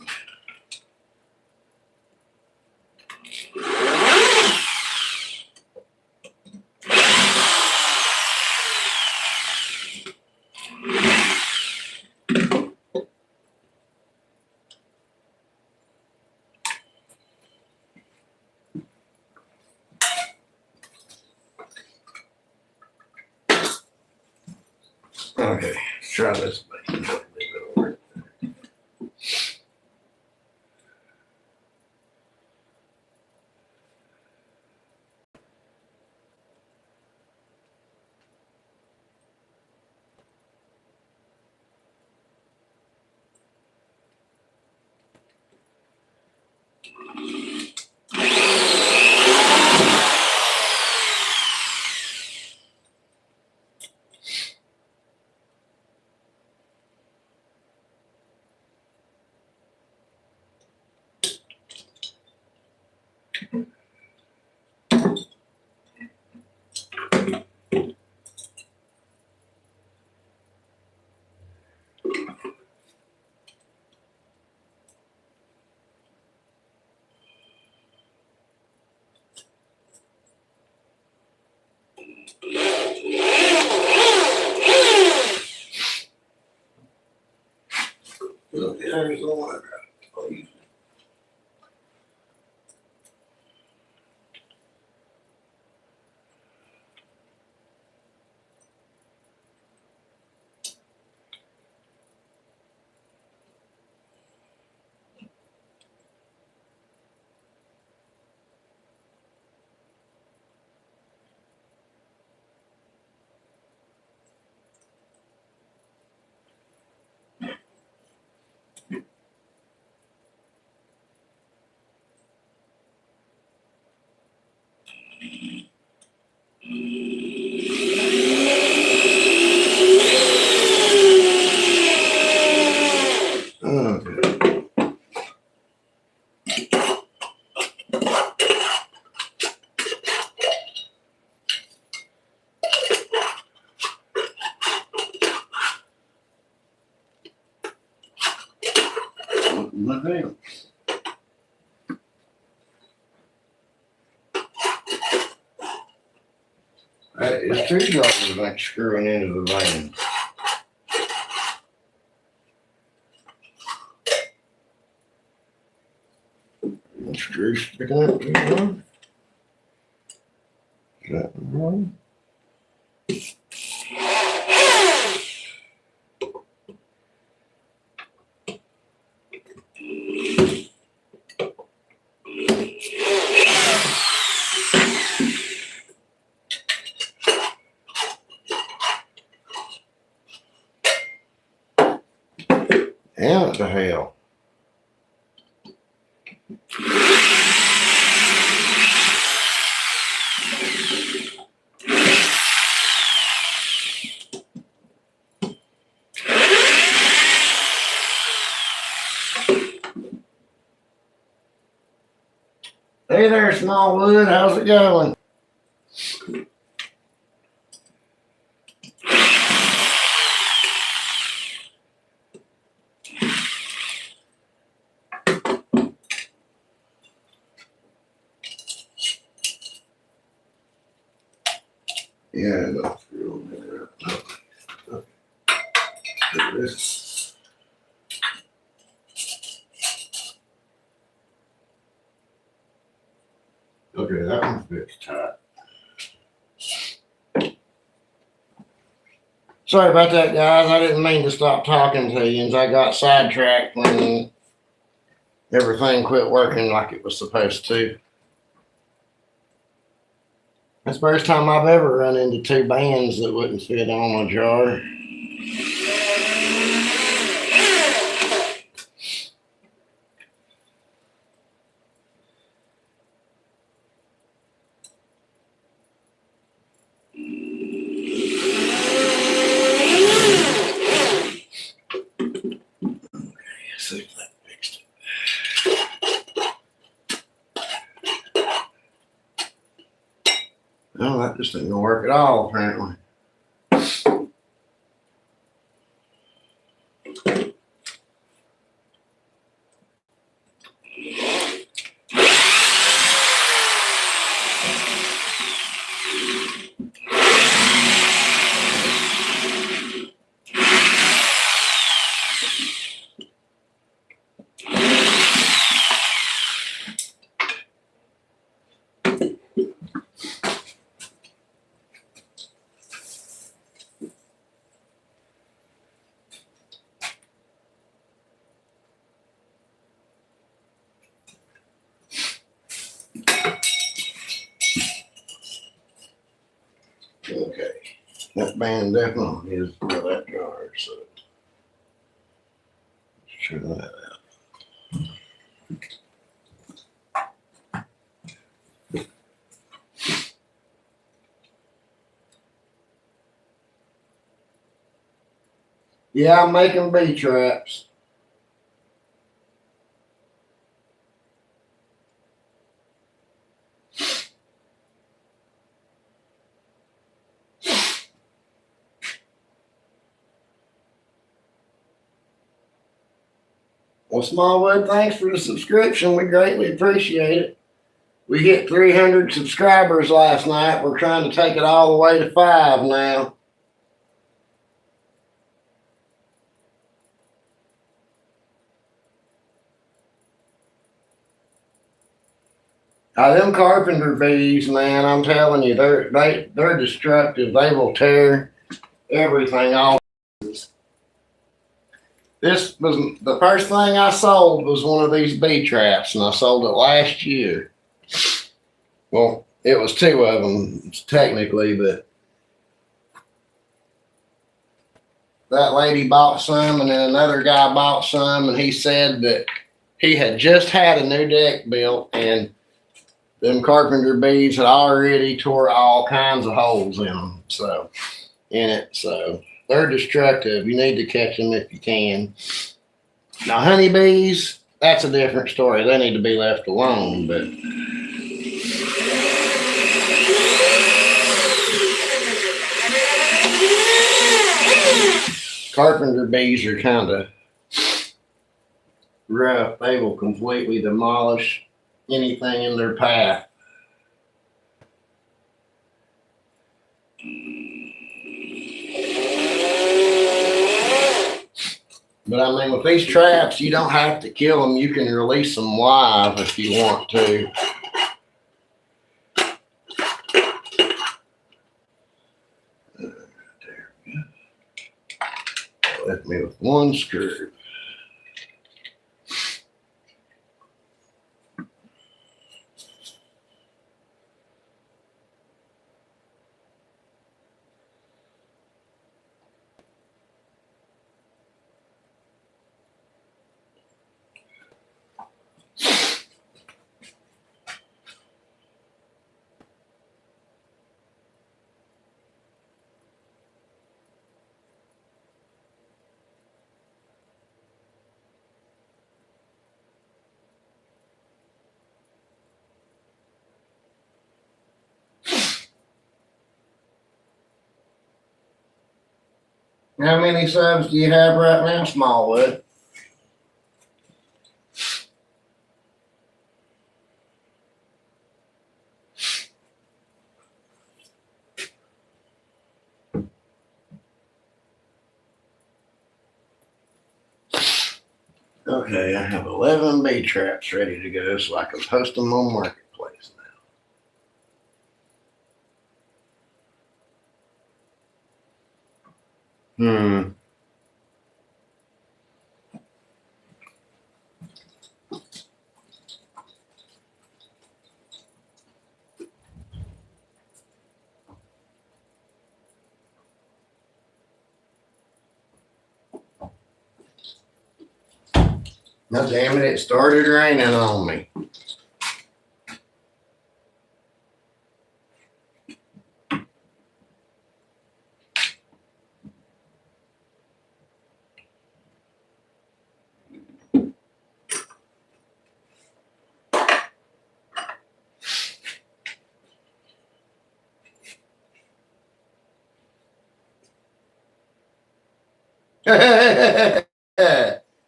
Speaker 1: Okay, let's try this band. Look, there's the one. Okay. Look at him. That is $2 like screwing into the van. Screw sticking up to the one. Is that the one? Damn it to hell. Hey there, Smallwood. How's it going? Yeah, that's real good. This. Okay, that one fits tight. Sorry about that, guys. I didn't mean to stop talking to you, and I got sidetracked when everything quit working like it was supposed to. That's the first time I've ever run into two bands that wouldn't fit on a jar. See if that fixed it. No, that just didn't work at all, apparently. Okay, that band definitely is for that jar, so let's try that out. Yeah, I'm making bee traps. Well, Smallwood, thanks for the subscription. We greatly appreciate it. We hit 300 subscribers last night. We're trying to take it all the way to 5 now. Them carpenter bees, man, I'm telling you, they're destructive. They will tear everything off. This was the first thing I sold was one of these bee traps, and I sold it last year. Well, it was 2 of them technically, but that lady bought some, and then another guy bought some, and he said that he had just had a new deck built, and them carpenter bees had already tore all kinds of holes in them. So they're destructive. You need to catch them if you can. Now, honeybees, that's a different story. They need to be left alone, but carpenter bees are kind of rough. They will completely demolish anything in their path. But I mean, with these traps, you don't have to kill them. You can release them live if you want to. Left me with 1 screw. How many subs do you have right now, Smallwood? Okay, I have 11 bee traps ready to go so I can post them on Marketplace now. Now, damn it, it started raining on me.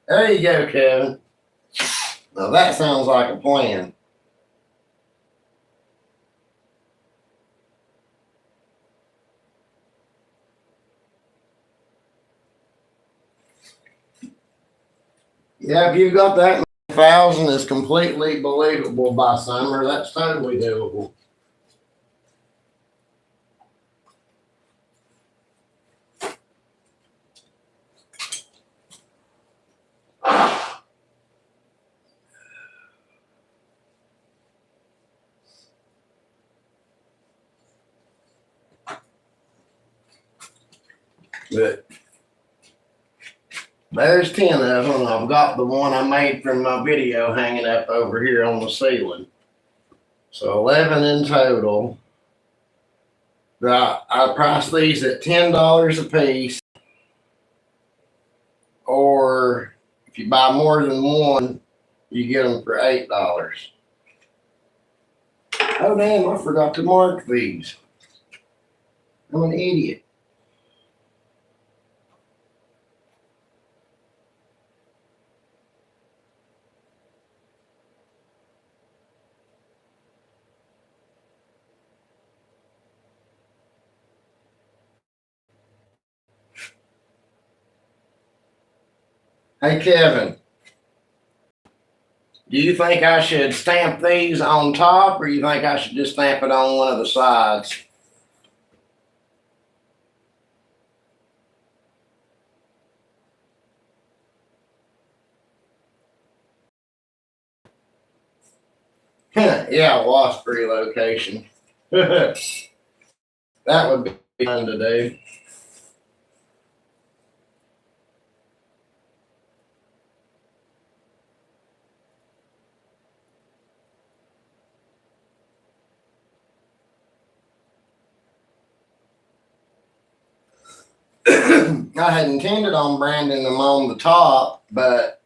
Speaker 1: There you go, Kevin. Now that sounds like a plan. Yeah, if you've got that 1,000, it's completely believable by summer. That's totally doable. But there's 10 of them. I've got the one I made from my video hanging up over here on the ceiling. So 11 in total. I priced these at $10 a piece. If you buy more than one, you get them for $8. Oh damn, I forgot to mark these. I'm an idiot. Hey Kevin, do you think I should stamp these on top or you think I should just stamp it on one of the sides? Yeah, wasp relocation. That would be fun to do. I had intended on branding them on the top, but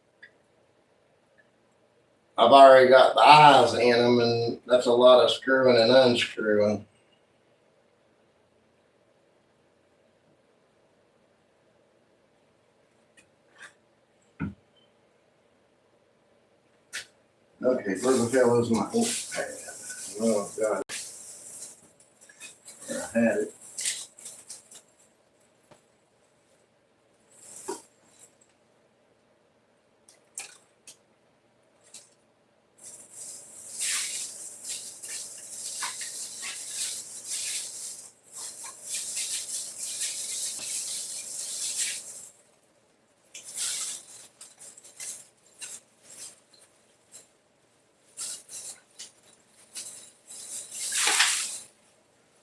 Speaker 1: I've already got the eyes in them, and that's a lot of screwing and unscrewing. Okay, where the hell is my ink pad? Oh, God. I had it.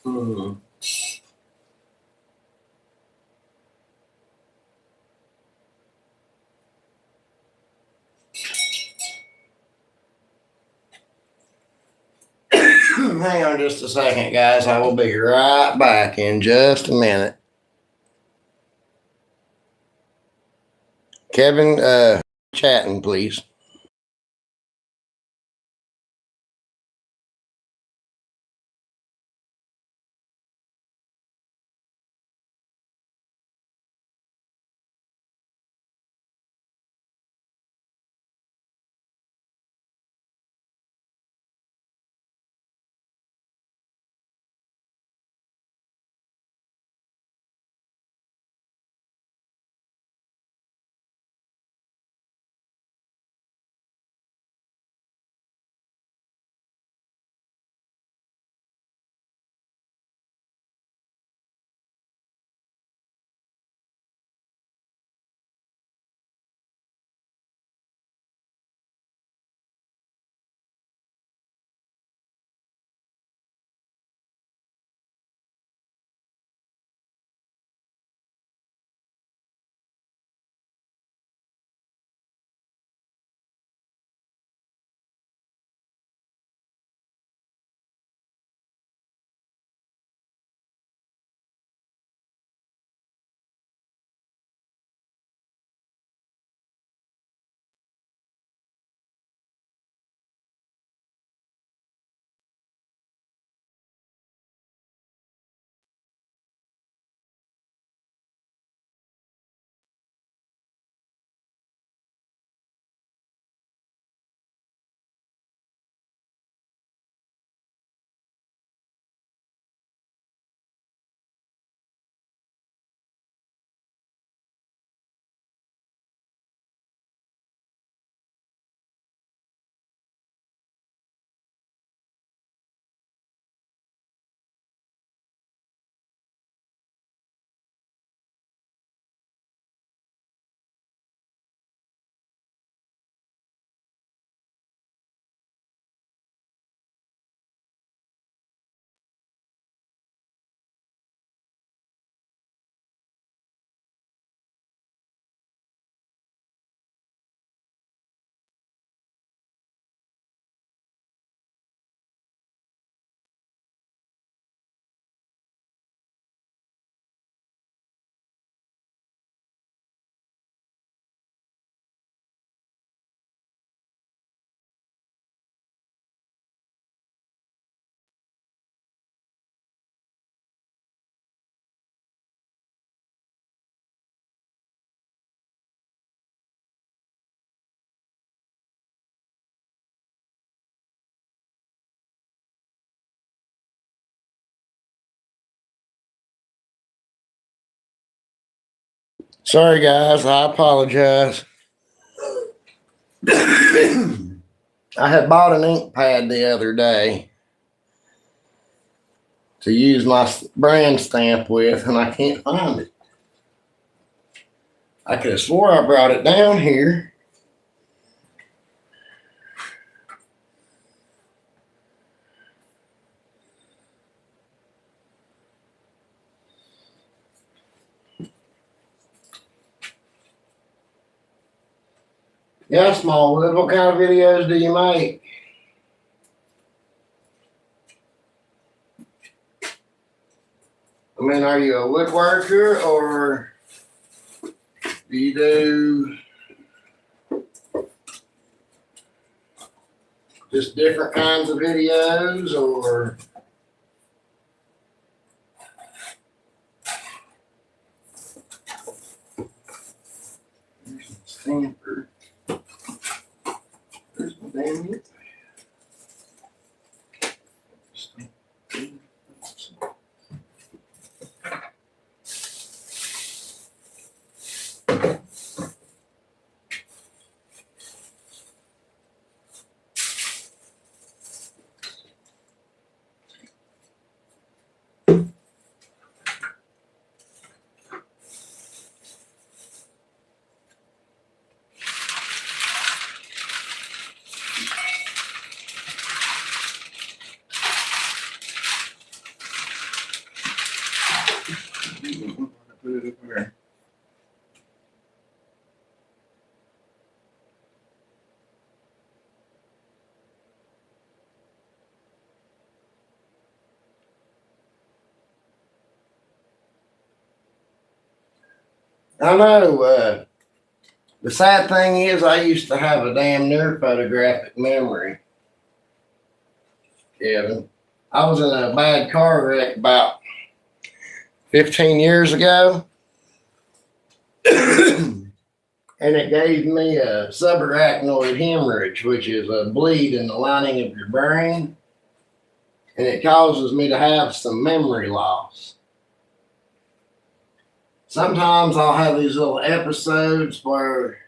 Speaker 1: Hmm. Hang on just a second, guys. I will be right back in just a minute. Kevin, chatting, please. Sorry, guys. I apologize. I had bought an ink pad the other day to use my brand stamp with, and I can't find it. I could have swore I brought it down here. Yeah, Smallwood, what kind of videos do you make? I mean, are you a woodworker or do you do just different kinds of videos or? There's some stamper. There's my damn it. Put it up there. I know. The sad thing is, I used to have a damn near photographic memory, Kevin. I was in a bad car wreck about 15 years ago, and it gave me a subarachnoid hemorrhage, which is a bleed in the lining of your brain, and it causes me to have some memory loss. Sometimes I'll have these little episodes where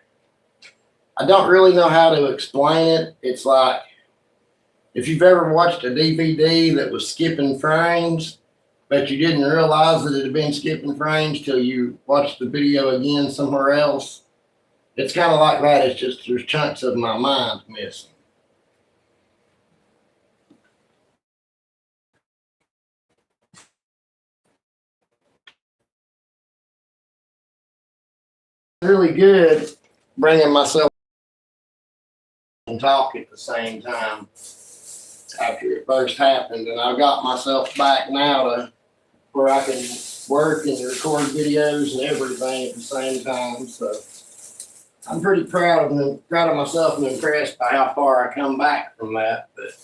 Speaker 1: I don't really know how to explain it. It's like if you've ever watched a DVD that was skipping frames, but you didn't realize that it had been skipping frames till you watched the video again somewhere else. It's kind of like that. It's just there's chunks of my mind missing. Really good bringing myself and talk at the same time after it first happened, and I've got myself back now to where I can work and record videos and everything at the same time. So I'm pretty proud of myself and impressed by how far I come back from that. But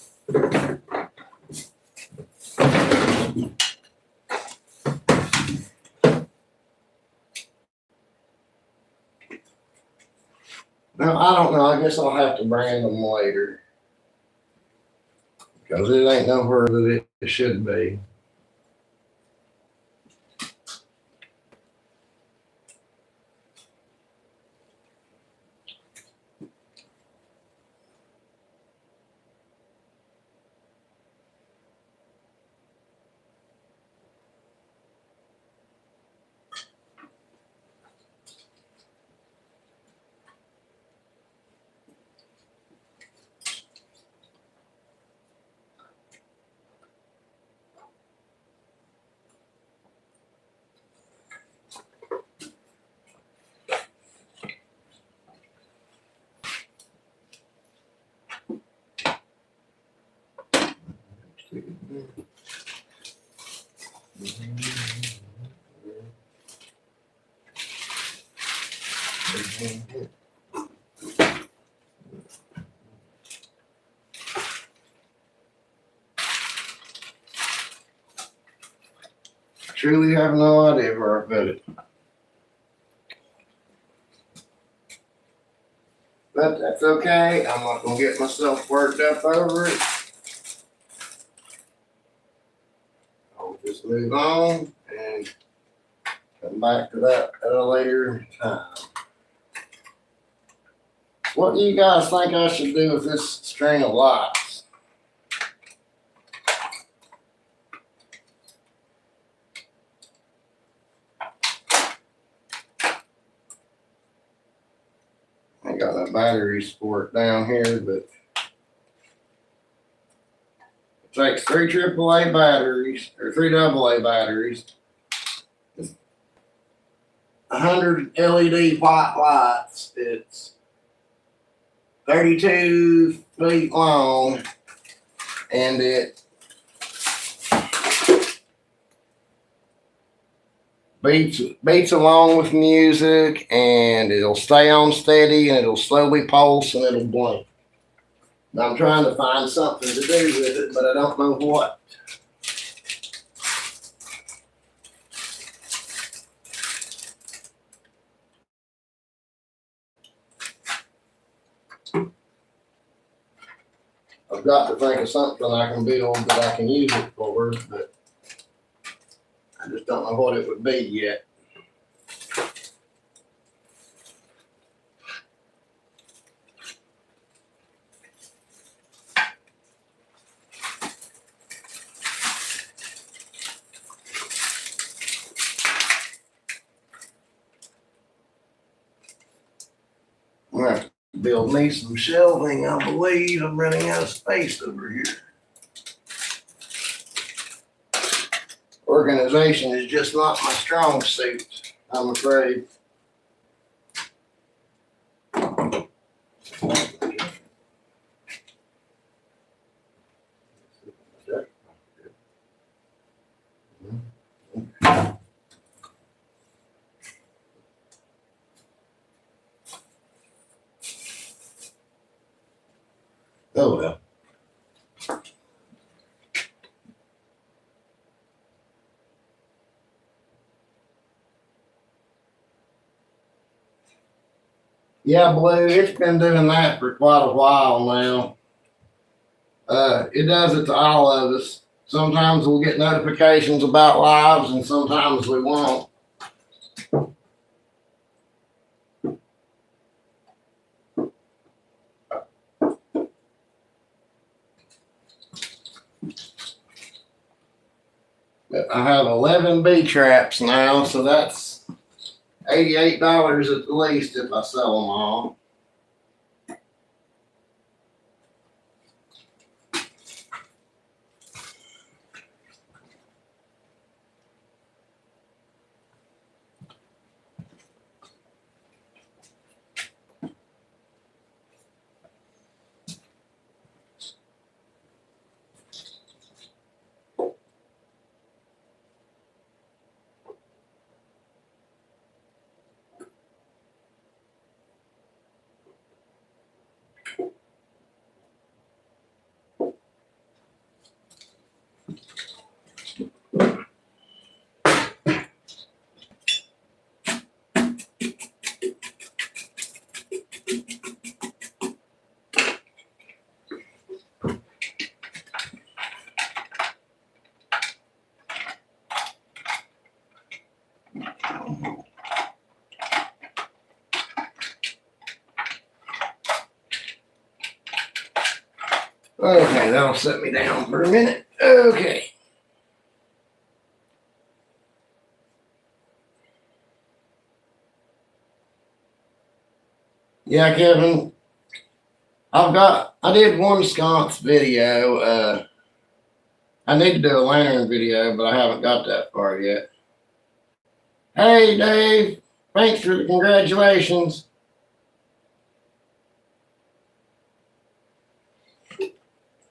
Speaker 1: no, I don't know. I guess I'll have to brand them later because it ain't nowhere that it should be. Truly have no idea where I put it. But that's okay. I'm not going to get myself worked up over it. I'll just move on and Come back to that at a later time. What do you guys think I should do with this string of lights? I ain't got no batteries for it down here, but it takes 3 AAA batteries, or 3 AA batteries, 100 LED white lights. It's 32 feet long, and it beats along with music, and it'll stay on steady, and it'll slowly pulse, and it'll blink. And I'm trying to find something to do with it, but I don't know what. I've got to think of something I can build that I can use it for, but I just don't know what it would be yet. I'm going to have to build me some shelving. I believe I'm running out of space over here. Organization is just not my strong suit, I'm afraid. Oh well. Yeah, Blue, it's been doing that for quite a while now. It does it to all of us. Sometimes we'll get notifications about lives, and sometimes we won't. But I have 11 bee traps now, so that's $88 at the least if I sell them all. Okay, that'll set me down for a minute. Okay. Yeah, Kevin, I did one sconce video. I need to do a lantern video, but I haven't got that far yet. Hey, Dave, thanks for the congratulations.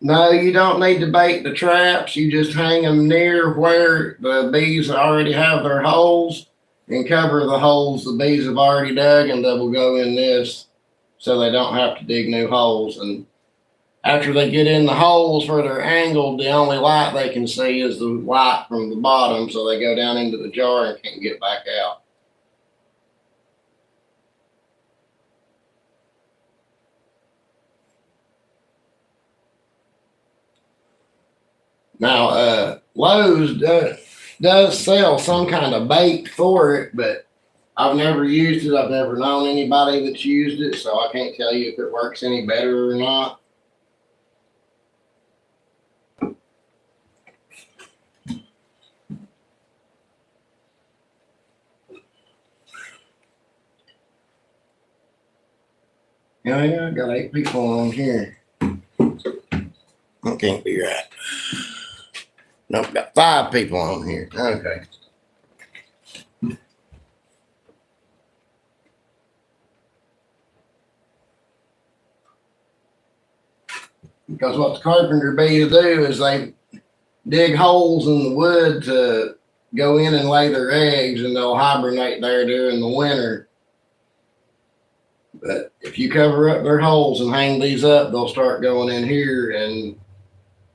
Speaker 1: No, you don't need to bait the traps. You just hang them near where the bees already have their holes and cover the holes the bees have already dug, and they will go in this so they don't have to dig new holes. And after they get in the holes where they're angled, the only light they can see is the light from the bottom, so they go down into the jar and can't get back out. Now, Lowe's does sell some kind of bait for it, but I've never used it. I've never known anybody that's used it, so I can't tell you if it works any better or not. Yeah, I got 8 people on here. That can't be right. Nope, got 5 people on here. Okay. Because what the carpenter bees do is they dig holes in the wood to go in and lay their eggs, and they'll hibernate there during the winter. But if you cover up their holes and hang these up, they'll start going in here and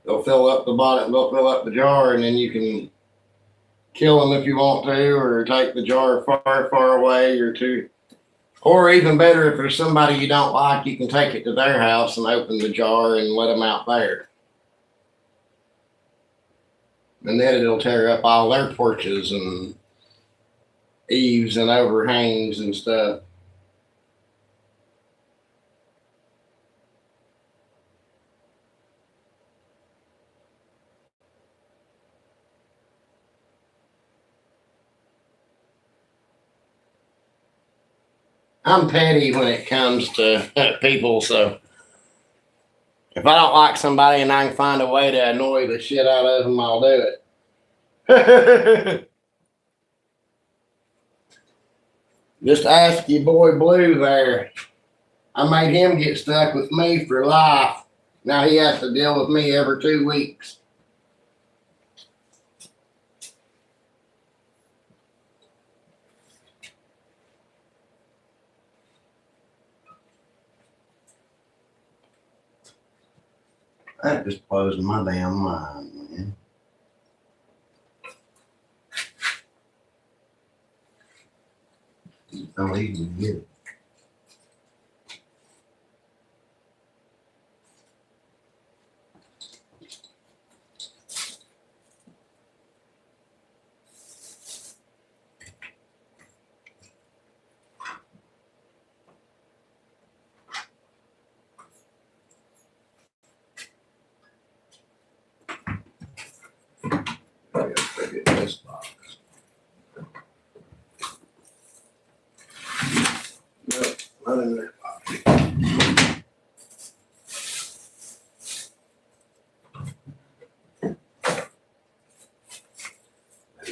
Speaker 1: they'll fill up the bottom, they'll fill up the jar, and then you can kill them if you want to, or take the jar far, far away, or even better, if there's somebody you don't like, you can take it to their house and open the jar and let them out there. And then it'll tear up all their porches and eaves and overhangs and stuff. I'm petty when it comes to people, so if I don't like somebody and I can find a way to annoy the shit out of them, I'll do it. Just ask your boy Blue there. I made him get stuck with me for life. Now he has to deal with me every 2 weeks. That just blows my damn mind, man. Don't even get it. I gotta forget this box. No, not in that box.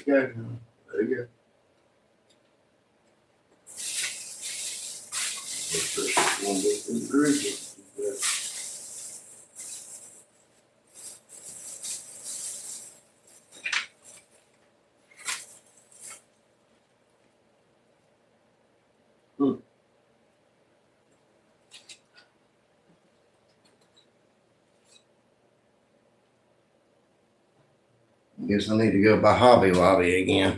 Speaker 1: There you go. There you go. This one was in the original. Guess I need to go by Hobby Lobby again.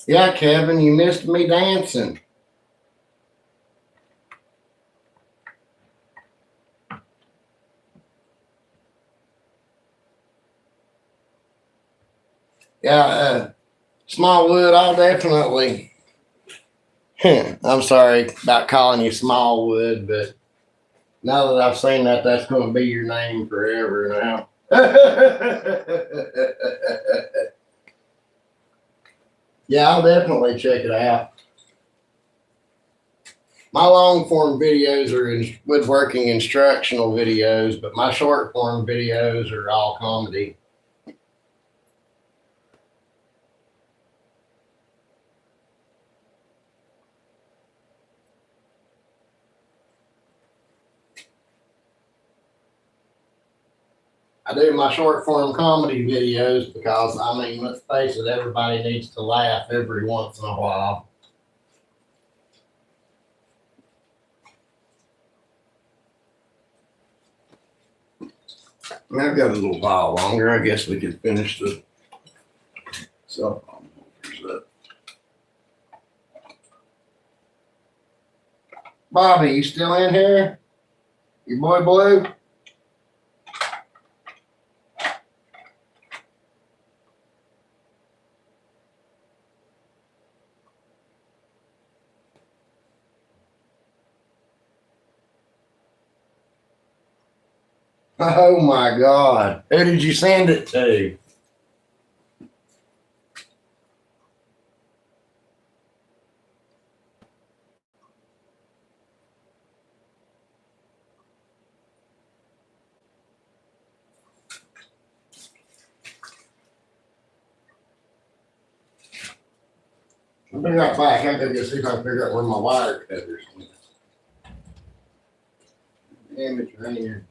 Speaker 1: Yeah, Kevin, you missed me dancing. Yeah, Smallwood, I'll definitely. I'm sorry about calling you Smallwood, but now that I've seen that, that's going to be your name forever now. Yeah, I'll definitely check it out. My long form videos are woodworking instructional videos, but my short form videos are all comedy. I do my short form comedy videos because, I mean, let's face it, everybody needs to laugh every once in a while. I've got a little while longer. I guess we could finish the cell phone holders up. Bobby, you still in here? Your boy Blue? Oh my God. Who did you send it to? I'll be right back. I gotta go see if I can figure out where my wire cutters went. Damn it, right here.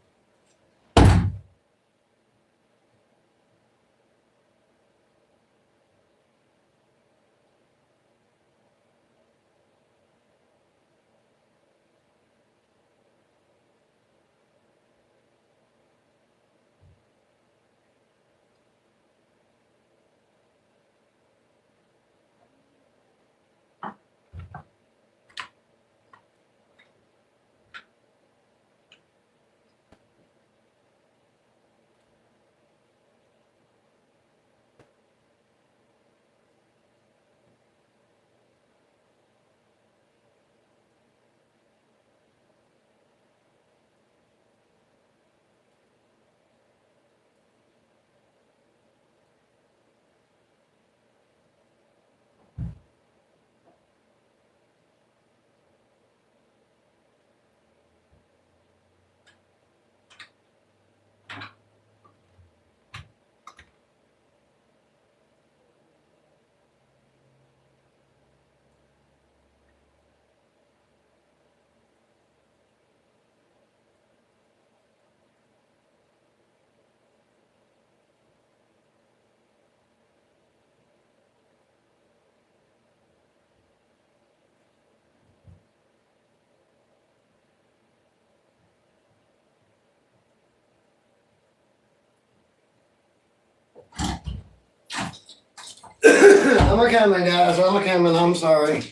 Speaker 1: I'm a coming, guys. I'm a coming. I'm sorry.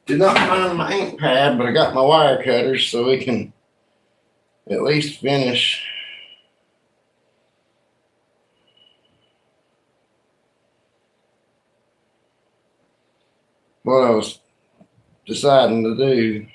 Speaker 1: Did not find my ink pad, but I got my wire cutters so we can at least finish. What I was deciding to do.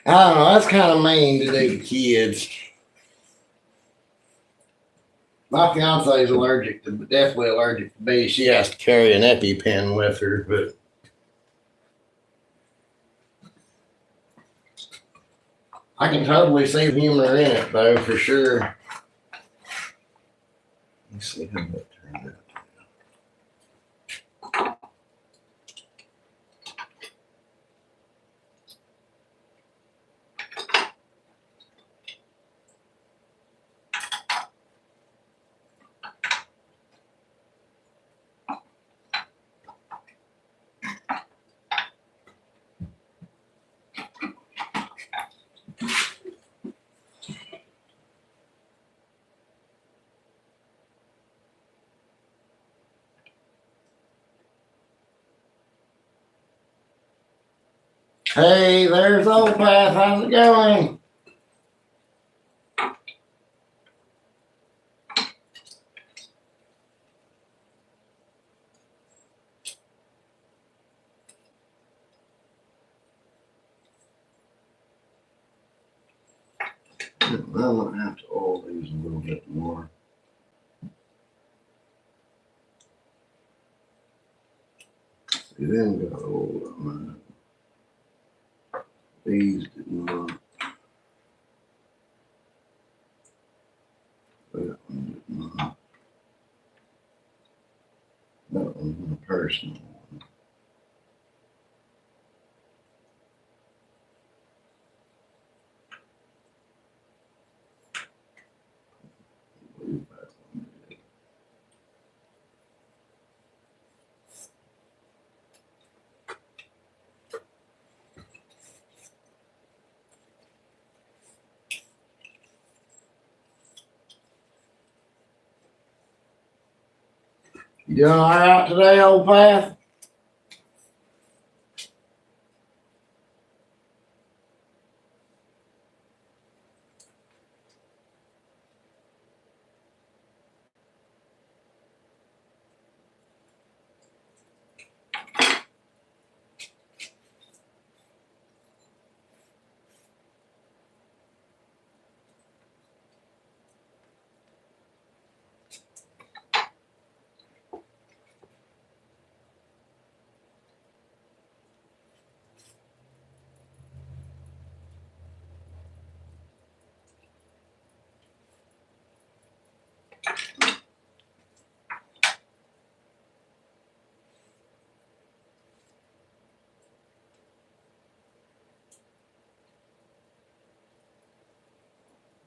Speaker 1: I don't know. That's kind of mean to do to kids. My fiance is allergic to, definitely allergic to bees. She has to carry an EpiPen with her, but I can totally see the humor in it, though, for sure. Let's see how that turned out. Hey, there's Old Path. How's it going? I'm gonna have to oil these a little bit more. See, them got oil on mine. These did not. That one did not. That one's my personal one. You doing all right today, old Path?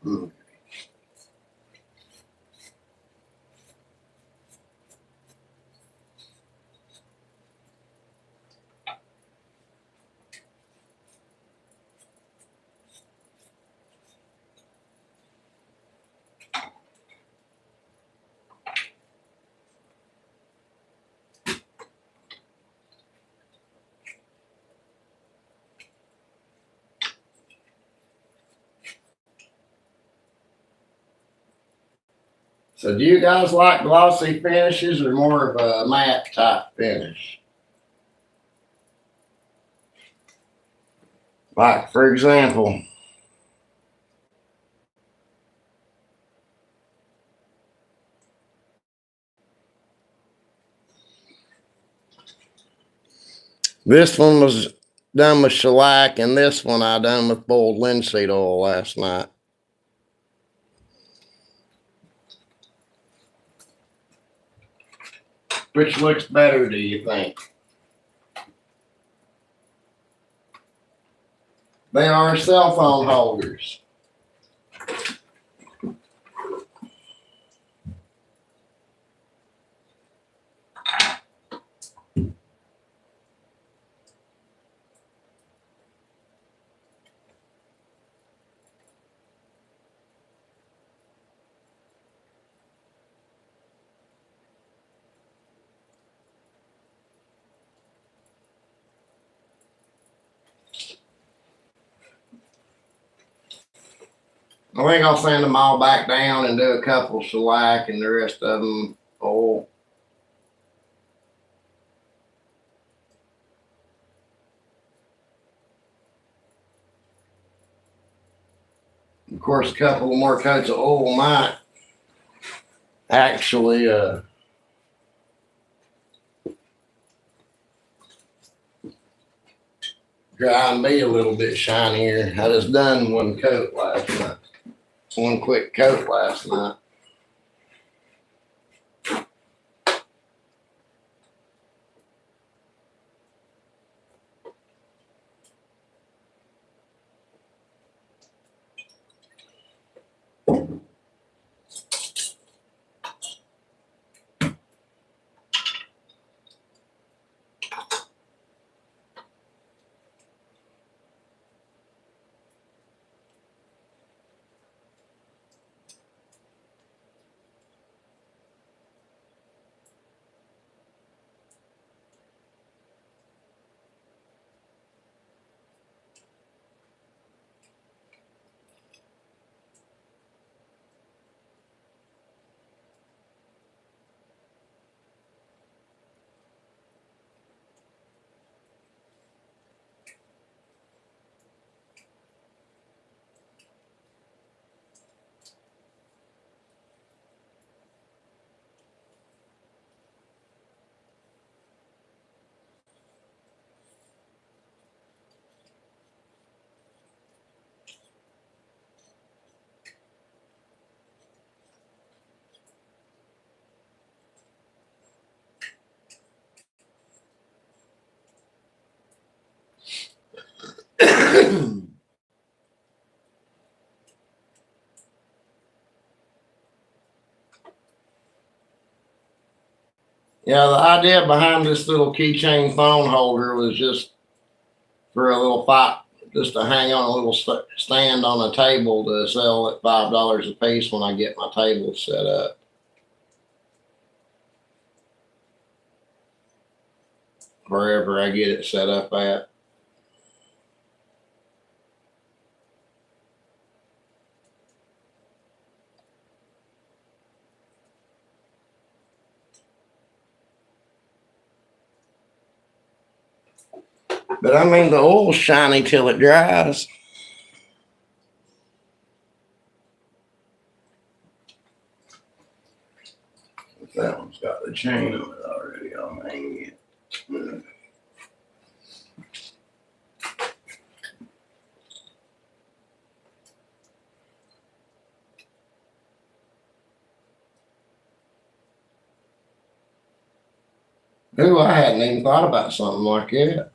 Speaker 1: Mm. So do you guys like glossy finishes or more of a matte type finish? Like, for example, this one was done with shellac, and this one I done with boiled linseed oil last night. Which looks better, do you think? They are cell phone holders. I think I'll sand them all back down and do a couple shellac and the rest of them oil. Of course, a couple more coats of oil might actually dry and be a little bit shinier. I just done one coat last night. One quick coat last night. Yeah, the idea behind this little keychain phone holder was just for a little just to hang on a little stand on a table to sell at $5 a piece when I get my table set up. wherever I get it set up at. But I mean, the oil's shiny till it dries. That one's got the chain on it already. I'll hang it. Ooh, I hadn't even thought about something like that.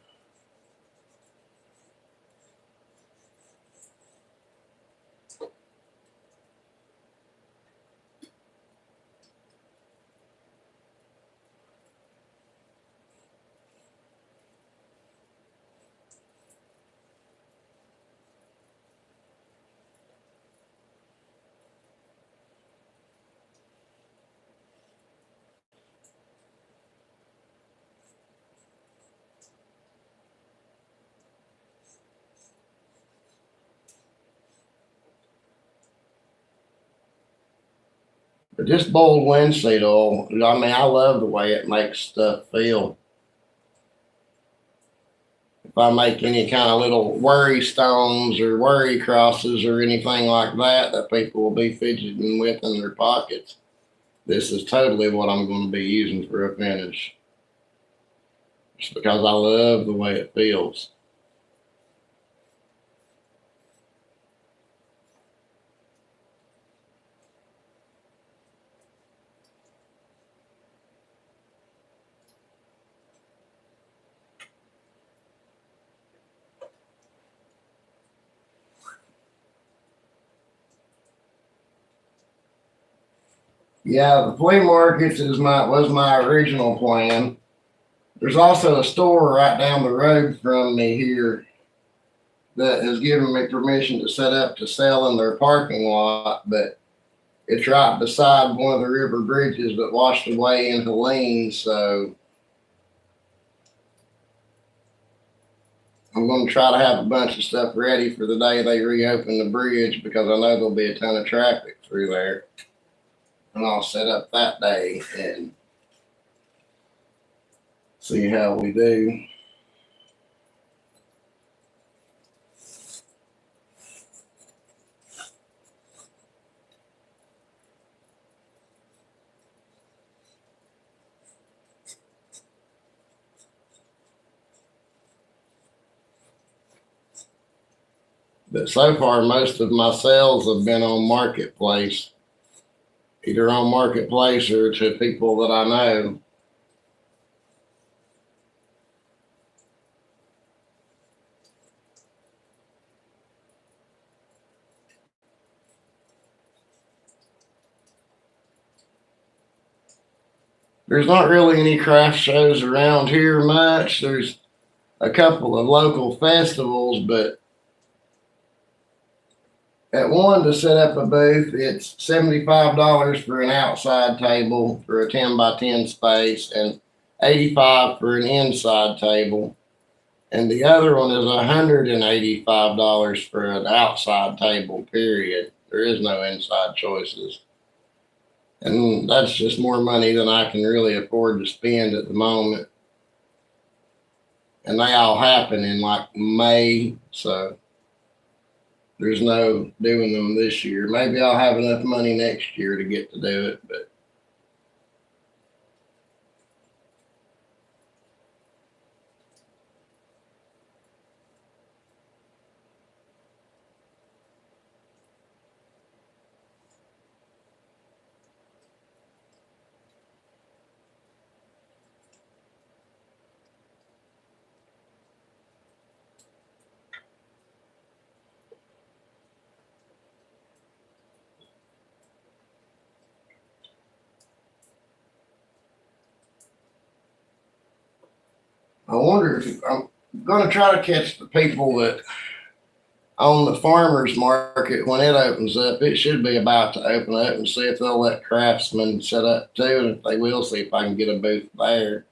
Speaker 1: But this boiled linseed oil, I mean, I love the way it makes stuff feel. If I make any kind of little worry stones or worry crosses or anything like that that people will be fidgeting with in their pockets, this is totally what I'm going to be using for a finish. Just because I love the way it feels. Yeah, the flea markets was my original plan. There's also a store right down the road from me here that has given me permission to set up to sell in their parking lot, but it's right beside one of the river bridges that washed away in Helene, so I'm going to try to have a bunch of stuff ready for the day they reopen the bridge because I know there'll be a ton of traffic through there. And I'll set up that day and see how we do. But so far, most of my sales have been on Marketplace, either on Marketplace or to people that I know. There's not really any craft shows around here much. There's a couple of local festivals, but at one to set up a booth, it's $75 for an outside table for a 10 by 10 space and $85 for an inside table. And the other one is $185 for an outside table, period. There is no inside choices. And that's just more money than I can really afford to spend at the moment. And they all happen in like May, so there's no doing them this year. Maybe I'll have enough money next year to get to do it, but I wonder if I'm going to try to catch the people that on the farmers market when it opens up. It should be about to open up and see if they'll let craftsmen set up too. And if they will, see if I can get a booth there.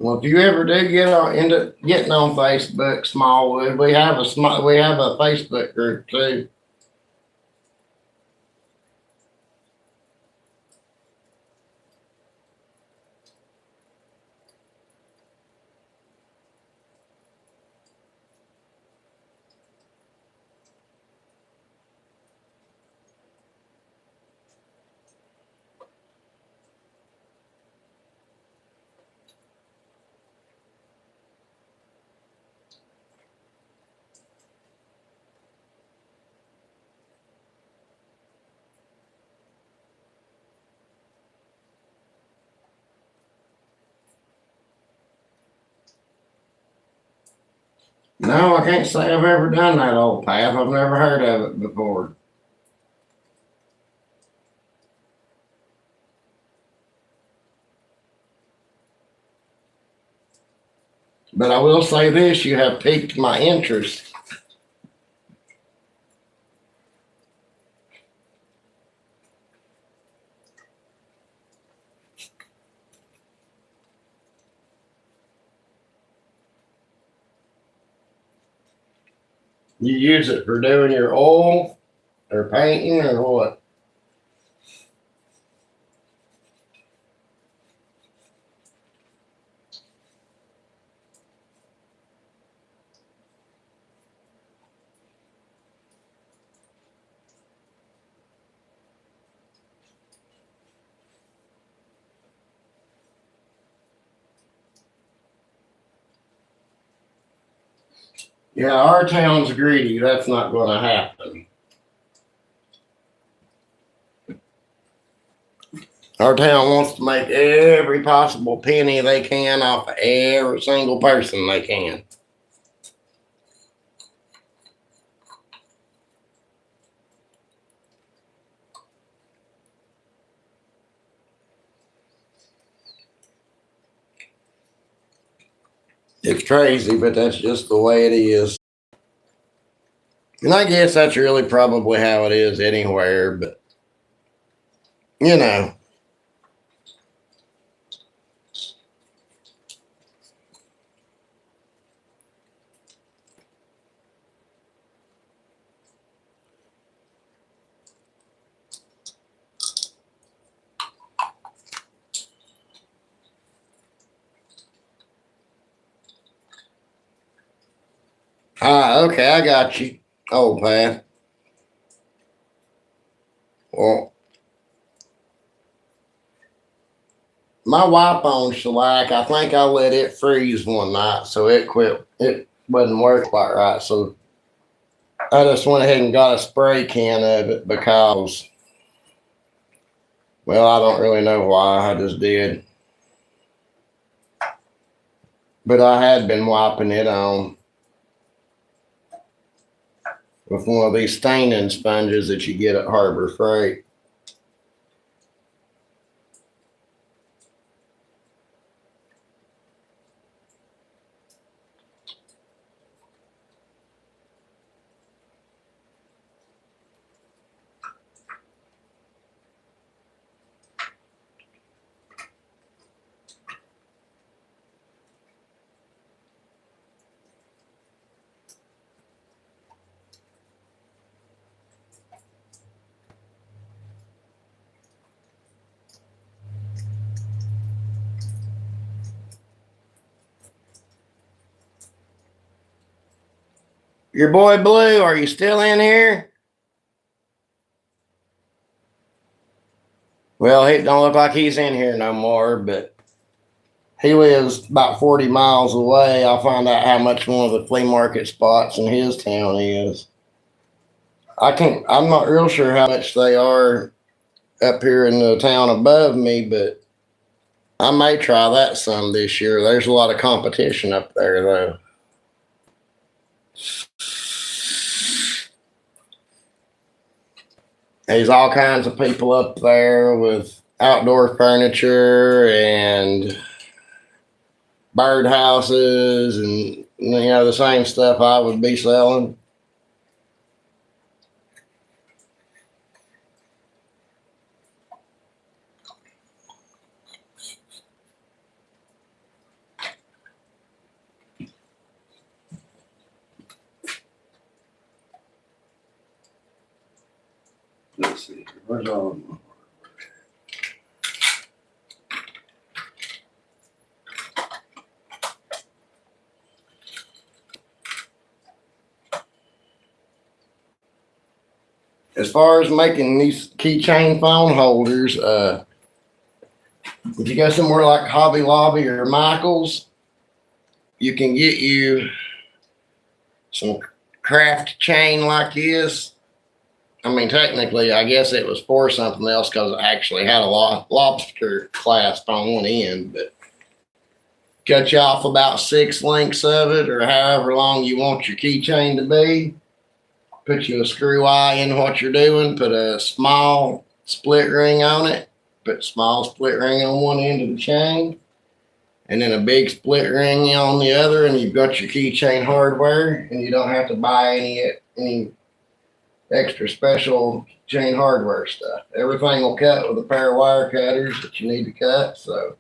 Speaker 1: Well, if you ever do get on, end up getting on Facebook, Smallwood, we have a Facebook group too. No, I can't say I've ever done that old path. I've never heard of it before. But I will say this, you have piqued my interest. You use it for doing your oil or painting or what? Yeah, our town's greedy. That's not going to happen. Our town wants to make every possible penny they can off of every single person they can. It's crazy, but that's just the way it is. And I guess that's really probably how it is anywhere, but you know. Okay, I got you. Oh, Pat. Well, my wipe on shellac, I think I let it freeze one night, so it quit. It wasn't work quite right. So I just went ahead and got a spray can of it because, well, I don't really know why. I just did. But I had been wiping it on with one of these staining sponges that you get at Harbor Freight. Your boy Blue, are you still in here? Well, he don't look like he's in here no more, but he lives about 40 miles away. I'll find out how much one of the flea market spots in his town is. I'm not real sure how much they are up here in the town above me, but I may try that some this year. There's a lot of competition up there, though. There's all kinds of people up there with outdoor furniture and bird houses and the same stuff I would be selling. Let's see, where's all of them? As far as making these keychain phone holders, if you go somewhere like Hobby Lobby or Michael's, you can get you some craft chain like this. I mean, technically, I guess it was for something else because it actually had a lobster clasp on one end, but cut you off about 6 lengths of it or however long you want your keychain to be. Put you a screw eye in what you're doing, put a small split ring on it, put a small split ring on one end of the chain, and then a big split ring on the other, and you've got your keychain hardware, and you don't have to buy any extra special chain hardware stuff. Everything will cut with a pair of wire cutters that you need to cut, so.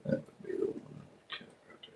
Speaker 1: That would be the one I would cut right there.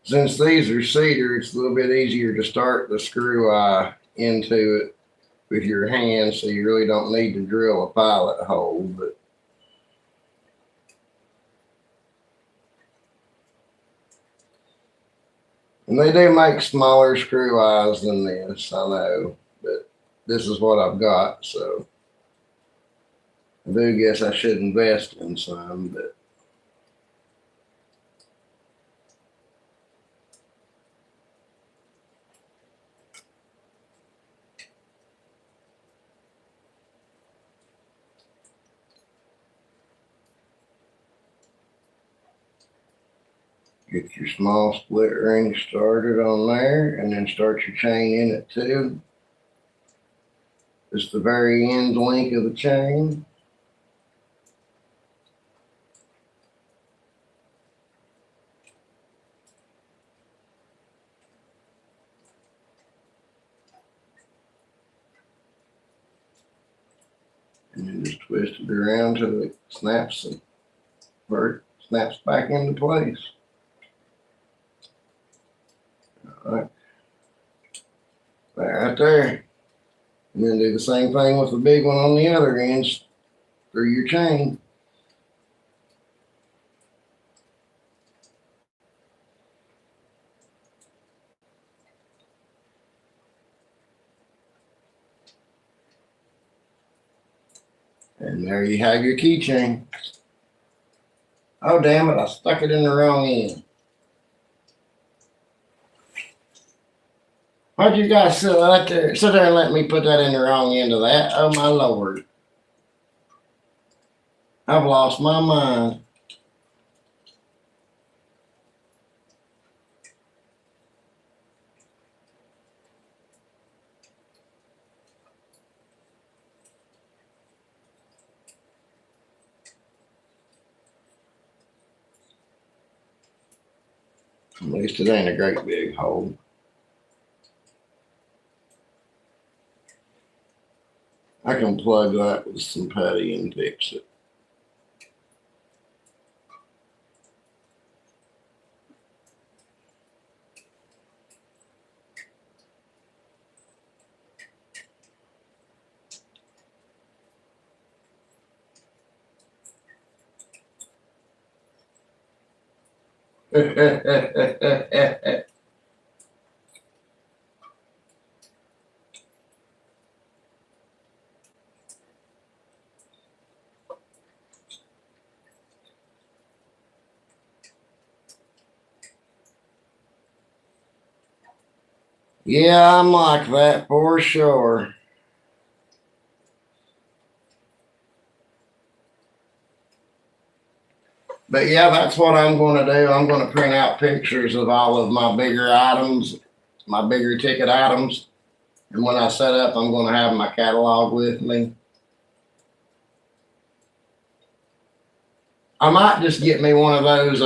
Speaker 1: Since these are cedar, it's a little bit easier to start the screw eye into it with your hand, so you really don't need to drill a pilot hole. But and they do make smaller screw eyes than this, I know, but this is what I've got, so I do guess I should invest in some, but get your small split ring started on there, and then start your chain in it too. Just the very end link of the chain. And then just twist it around till it snaps and where it snaps back into place. All right. Right there. And then do the same thing with the big one on the other end through your chain. And there you have your keychain. Oh, damn it, I stuck it in the wrong end. Why'd you guys sit there and let me put that in the wrong end of that? Oh, my Lord. I've lost my mind. At least it ain't a great big hole. I can plug that with some putty and fix it. Yeah, I'm like that for sure. But yeah, that's what I'm going to do. I'm going to print out pictures of all of my bigger items, my bigger ticket items. And when I set up, I'm going to have my catalog with me. I might just get me one of those,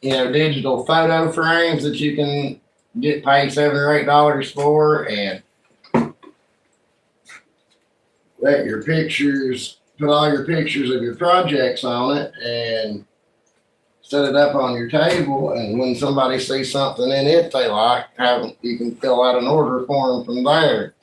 Speaker 1: digital photo frames that you can get paid $7 or $8 for, and let your pictures, put all your pictures of your projects on it, and set it up on your table. And when somebody sees something in it they like, you can fill out an order form from there.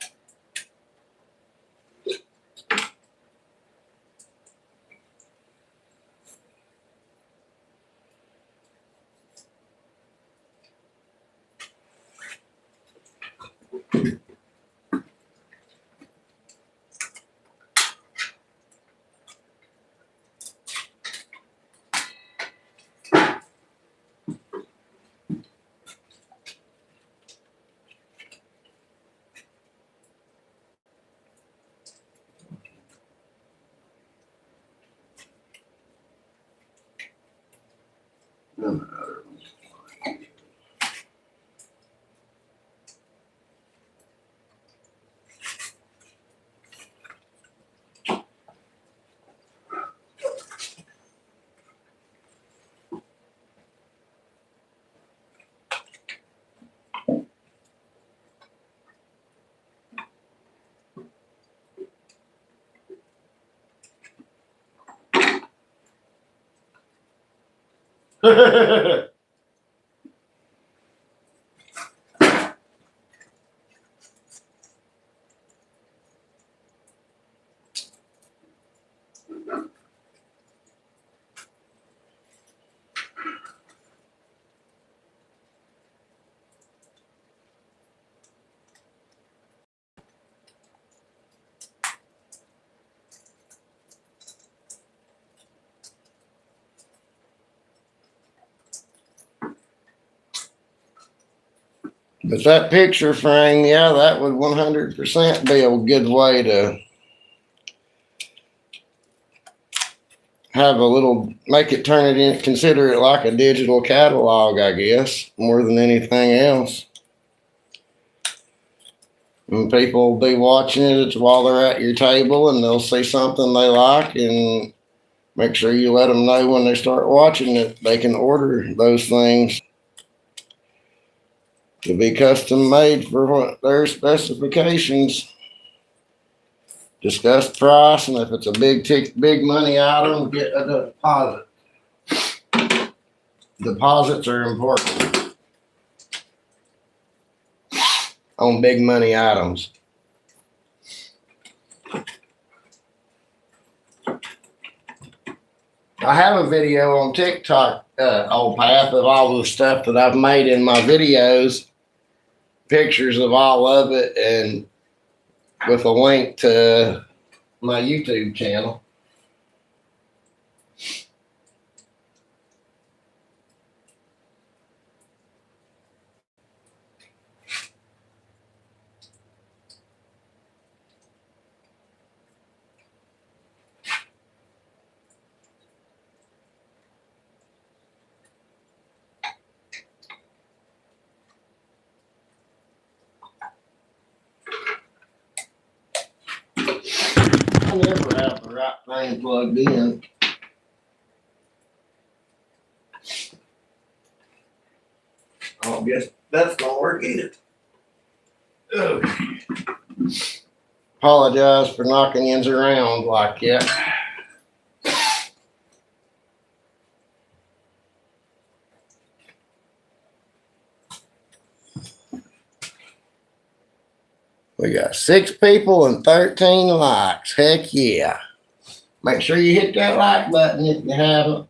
Speaker 1: But that picture frame, yeah, that would 100% be a good way to have a little, make it, turn it in, consider it like a digital catalog, I guess, more than anything else. And people will be watching it while they're at your table, and they'll see something they like, and make sure you let them know when they start watching it they can order those things to be custom made for what their specifications. Discuss price, and if it's a big money item, get a deposit. Deposits are important on big money items. I have a video on TikTok, old path, of all the stuff that I've made in my videos, pictures of all of it, and with a link to my YouTube channel. I never have the right thing plugged in. I don't guess that's gonna work either. Ugh. Apologize for knocking yins around like that. We got 6 people and 13 likes. Heck yeah. Make sure you hit that like button if you haven't.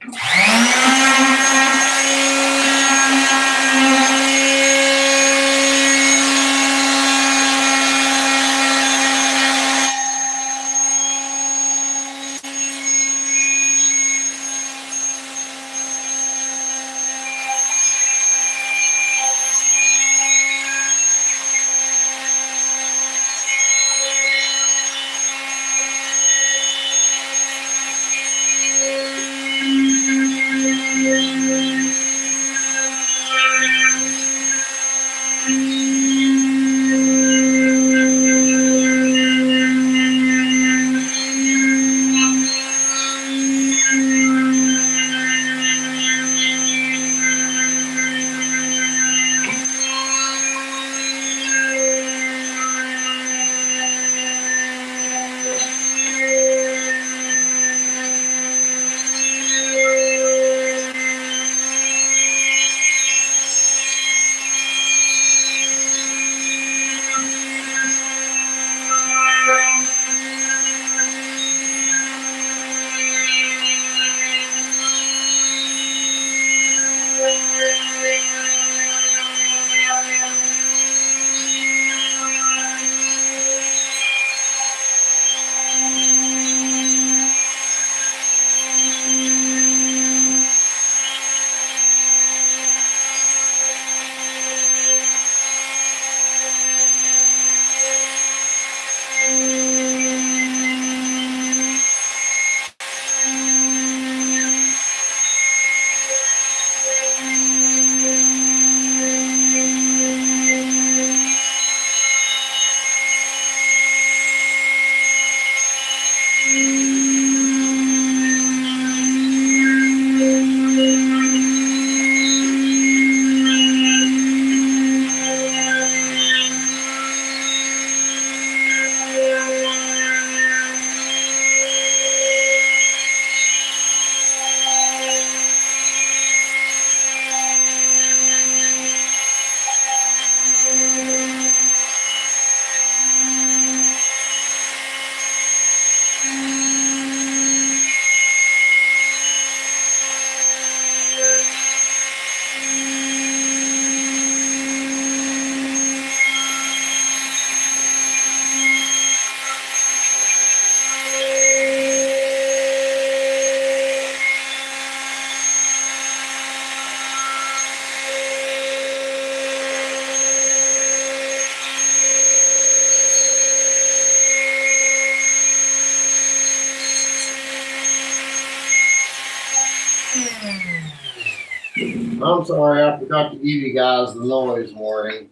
Speaker 1: I'm sorry, I forgot to give you guys the noise warning.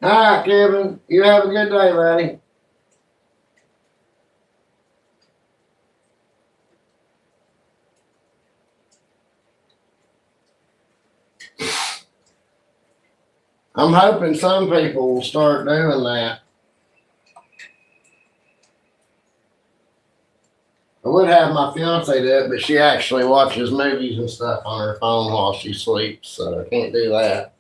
Speaker 1: All right, Kevin, you have a good day, buddy. I'm hoping some people will start doing that. I would have my fiance do it, but she actually watches movies and stuff on her phone while she sleeps, so I can't do that.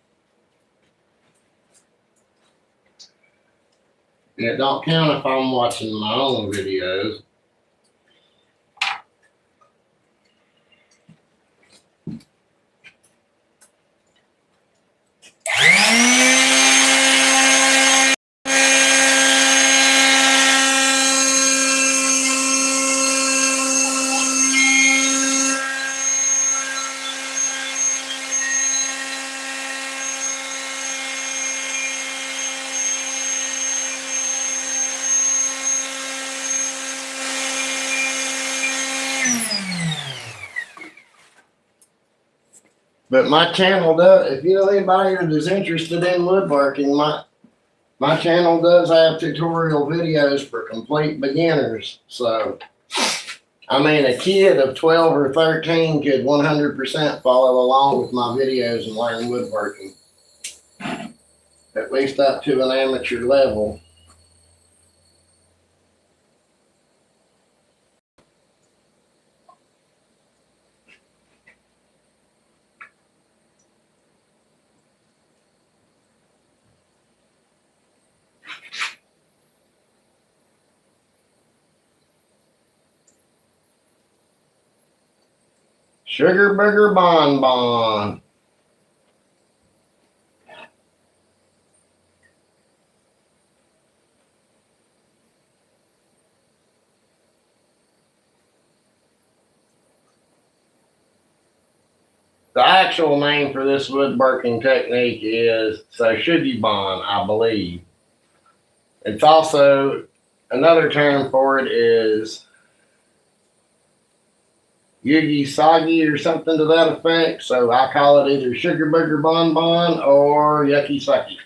Speaker 1: And it don't count if I'm watching my own videos. But my channel does, if you know anybody that is interested in woodworking, my channel does have tutorial videos for complete beginners. So, I mean, a kid of 12 or 13 could 100% follow along with my videos and learn woodworking. At least up to an amateur level. Sugar Burger Bonbon. The actual name for this woodworking technique is Soshugibon, I believe. It's also, another term for it is Yugi Sagi or something to that effect. So I call it either Sugar Booger Bonbon or Yucky Sucky.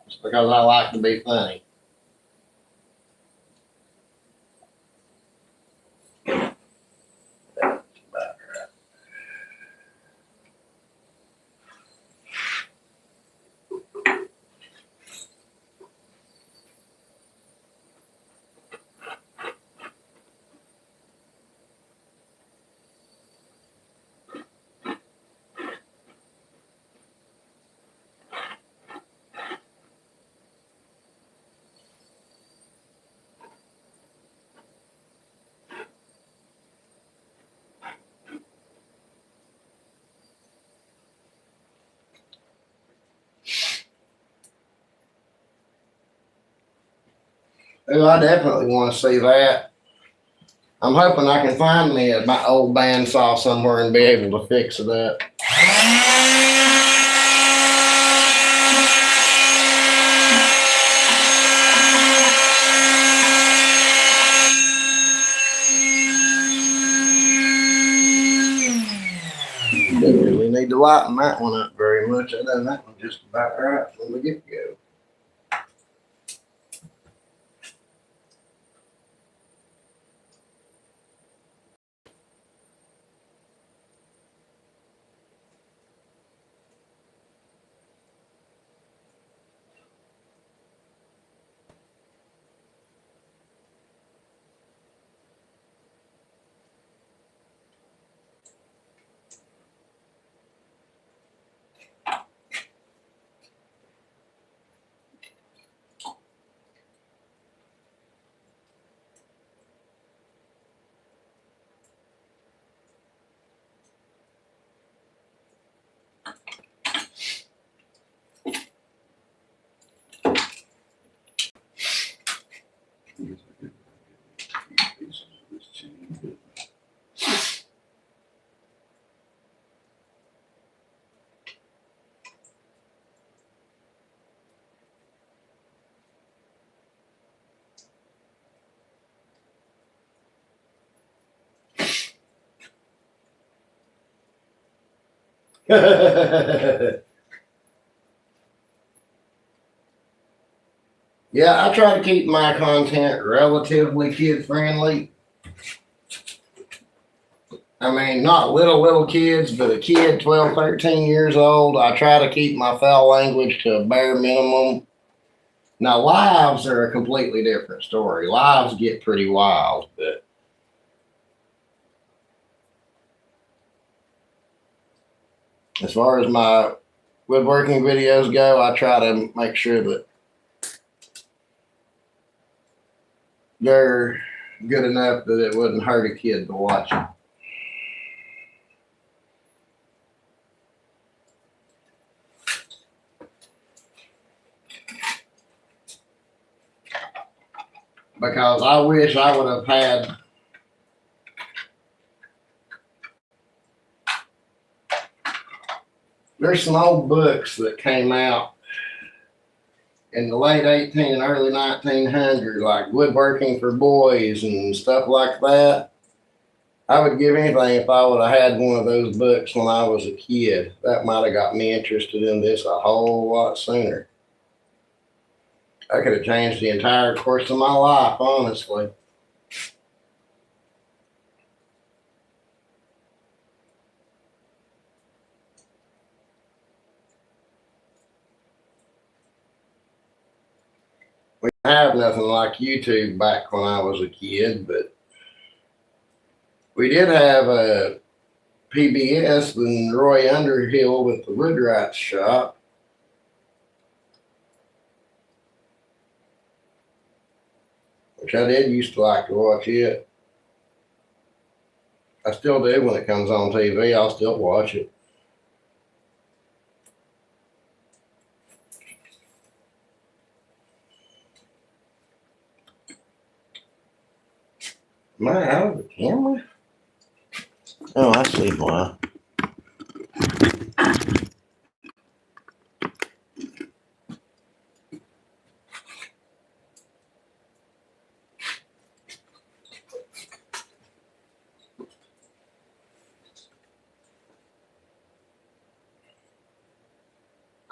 Speaker 1: Just because I like to be funny. Oh, I definitely want to see that. I'm hoping I can find me my old bandsaw somewhere and be able to fix it up. Didn't really need to lighten that one up very much. I done that one just about right from the get-go. Yeah, I try to keep my content relatively kid friendly. I mean, not little kids, but a kid 12, 13 years old. I try to keep my foul language to a bare minimum. Now, lives are a completely different story. Lives get pretty wild, but as far as my woodworking videos go, I try to make sure that they're good enough that it wouldn't hurt a kid to watch it. Because I wish I would have had there's some old books that came out in the late 18 and early 1900s, like woodworking for boys and stuff like that. I would give anything if I would have had one of those books when I was a kid. That might have got me interested in this a whole lot sooner. I could have changed the entire course of my life, honestly. We didn't have nothing like YouTube back when I was a kid, but we did have a PBS and Roy Underhill with the Woodwright Shop. Which I did used to like to watch it. I still do when it comes on TV. I'll still watch it. Am I out of the camera? Oh, I see why.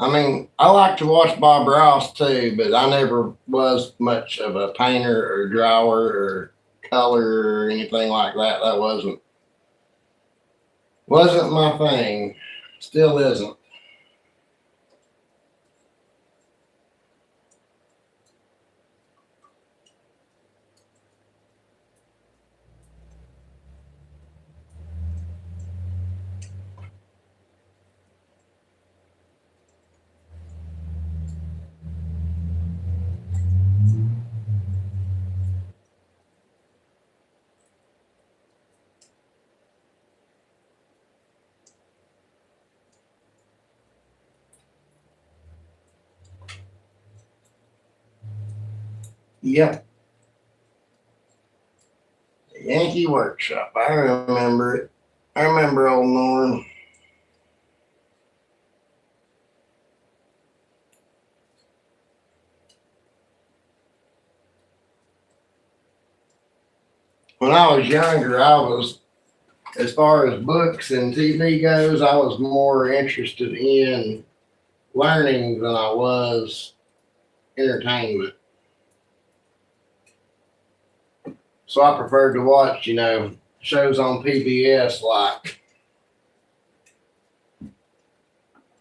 Speaker 1: I mean, I like to watch Bob Ross too, but I never was much of a painter or drawer or color or anything like that. That wasn't my thing. Still isn't. Yep. Yankee Workshop. I remember it. I remember old Norm. When I was younger, as far as books and TV goes, I was more interested in learning than I was entertainment. So I preferred to watch, shows on PBS like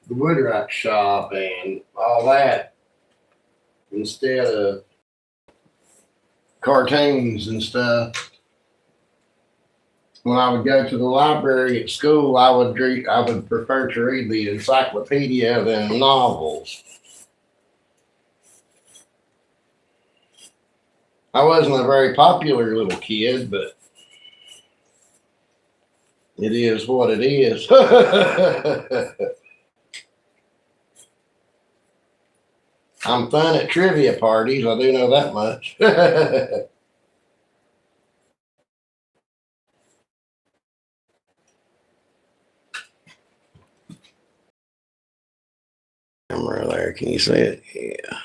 Speaker 1: The Woodrock Shop and all that instead of cartoons and stuff. When I would go to the library at school, I would prefer to read the encyclopedia than novels. I wasn't a very popular little kid, but it is what it is. I'm fun at trivia parties, I do know that much. Camera there, can you see it? Yeah.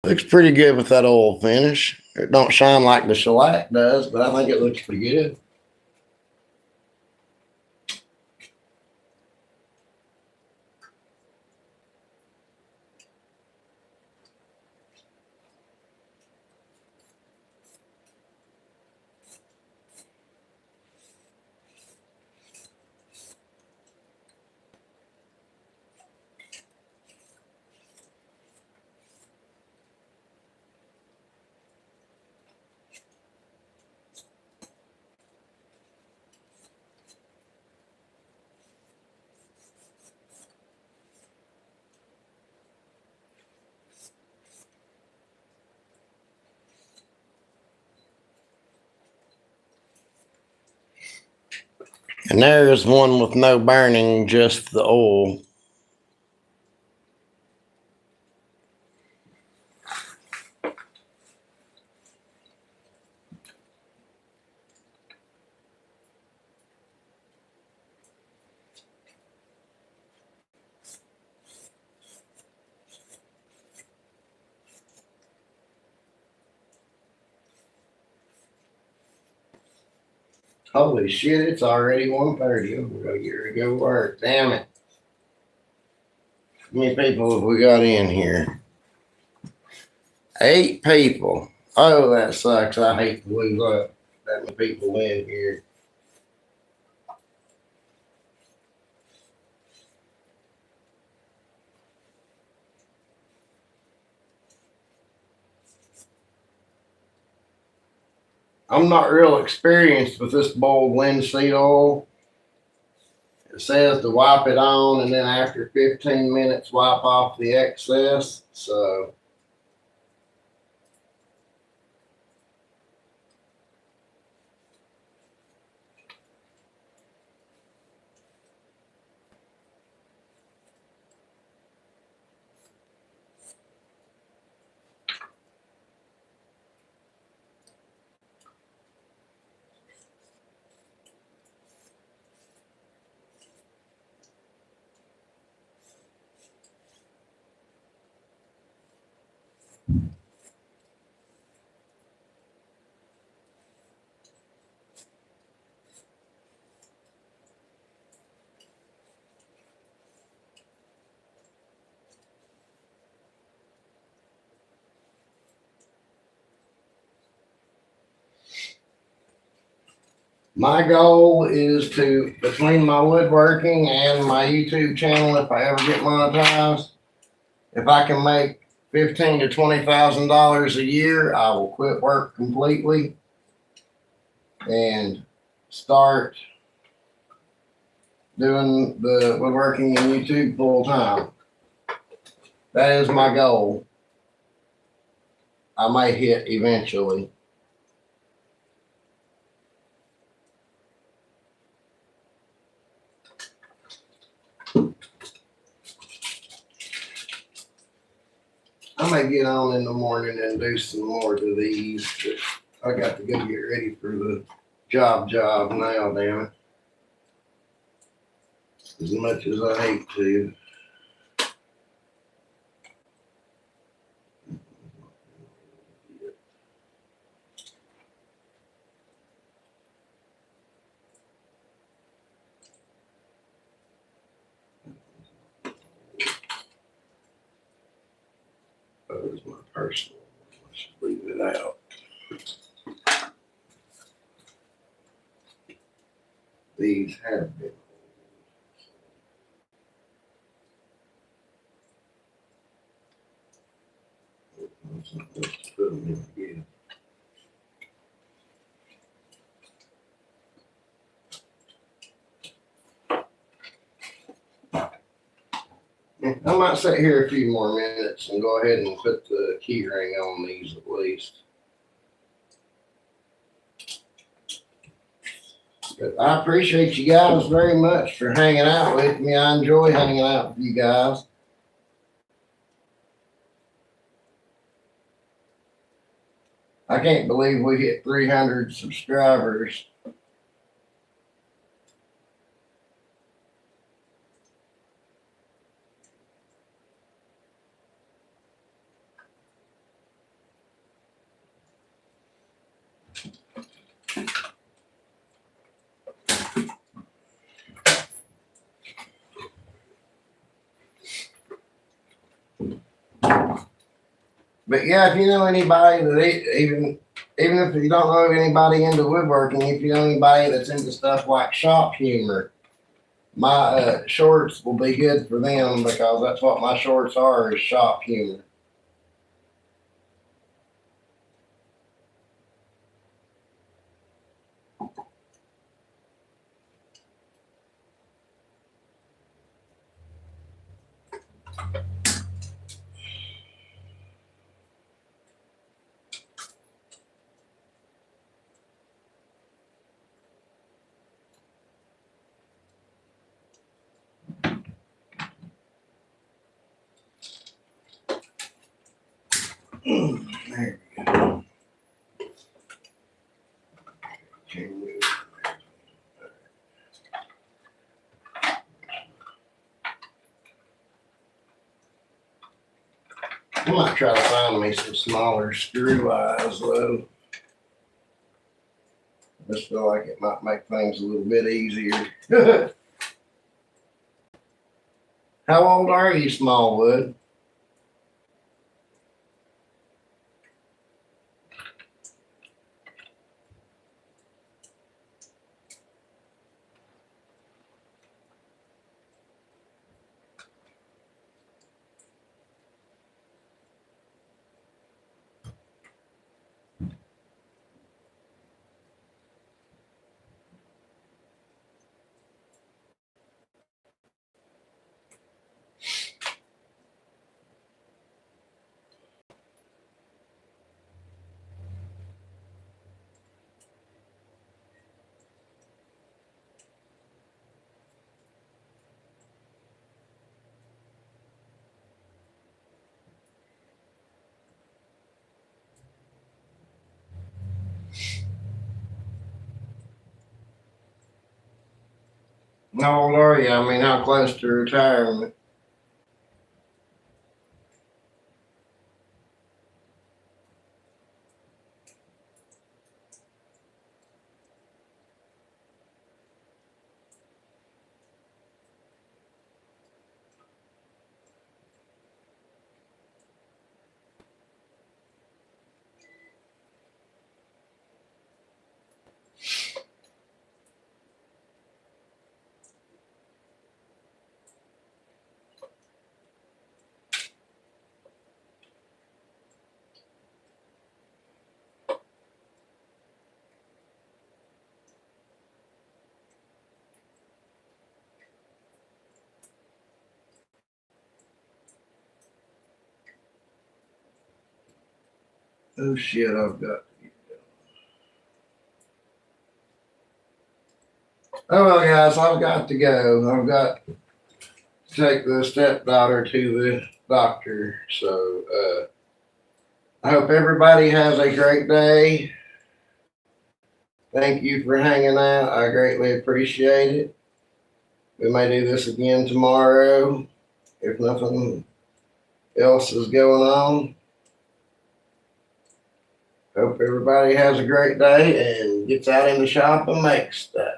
Speaker 1: Looks pretty good with that oil finish. It don't shine like the shellac does, but I think it looks pretty good. And there's one with no burning, just the oil. Holy shit, it's already 1:30. I'm gonna get ready to go work. Damn it. How many people have we got in here? 8 people. Oh, that sucks. I hate to lose up that many people in here. I'm not real experienced with this boiled linseed oil. It says to wipe it on and then after 15 minutes wipe off the excess. So my goal is to, between my woodworking and my YouTube channel, if I ever get monetized, if I can make $15,000 to $20,000 a year, I will quit work completely and start doing the woodworking and YouTube full time. That is my goal. I may hit eventually. I may get on in the morning and do some more to these. I got to go get ready for the job now, damn it. As much as I hate to. That was my personal one. I should leave it out. These have been. Let's put them in again. I might sit here a few more minutes and go ahead and put the key ring on these at least. But I appreciate you guys very much for hanging out with me. I enjoy hanging out with you guys. I can't believe we hit 300 subscribers. But yeah, if you know anybody that even if you don't know anybody into woodworking, if you know anybody that's into stuff like shop humor, my shorts will be good for them because that's what my shorts are, is shop humor. There we go. I might try to find me some smaller screw eyes though. I just feel like it might make things a little bit easier. How old are you, Smallwood? How old are you? I mean, how close to retirement? Oh shit, I've got to get going. Oh well, guys, I've got to go. I've got to take the stepdaughter to the doctor. So I hope everybody has a great day. Thank you for hanging out. I greatly appreciate it. We may do this again tomorrow if nothing else is going on. Hope everybody has a great day and gets out in the shop and makes stuff.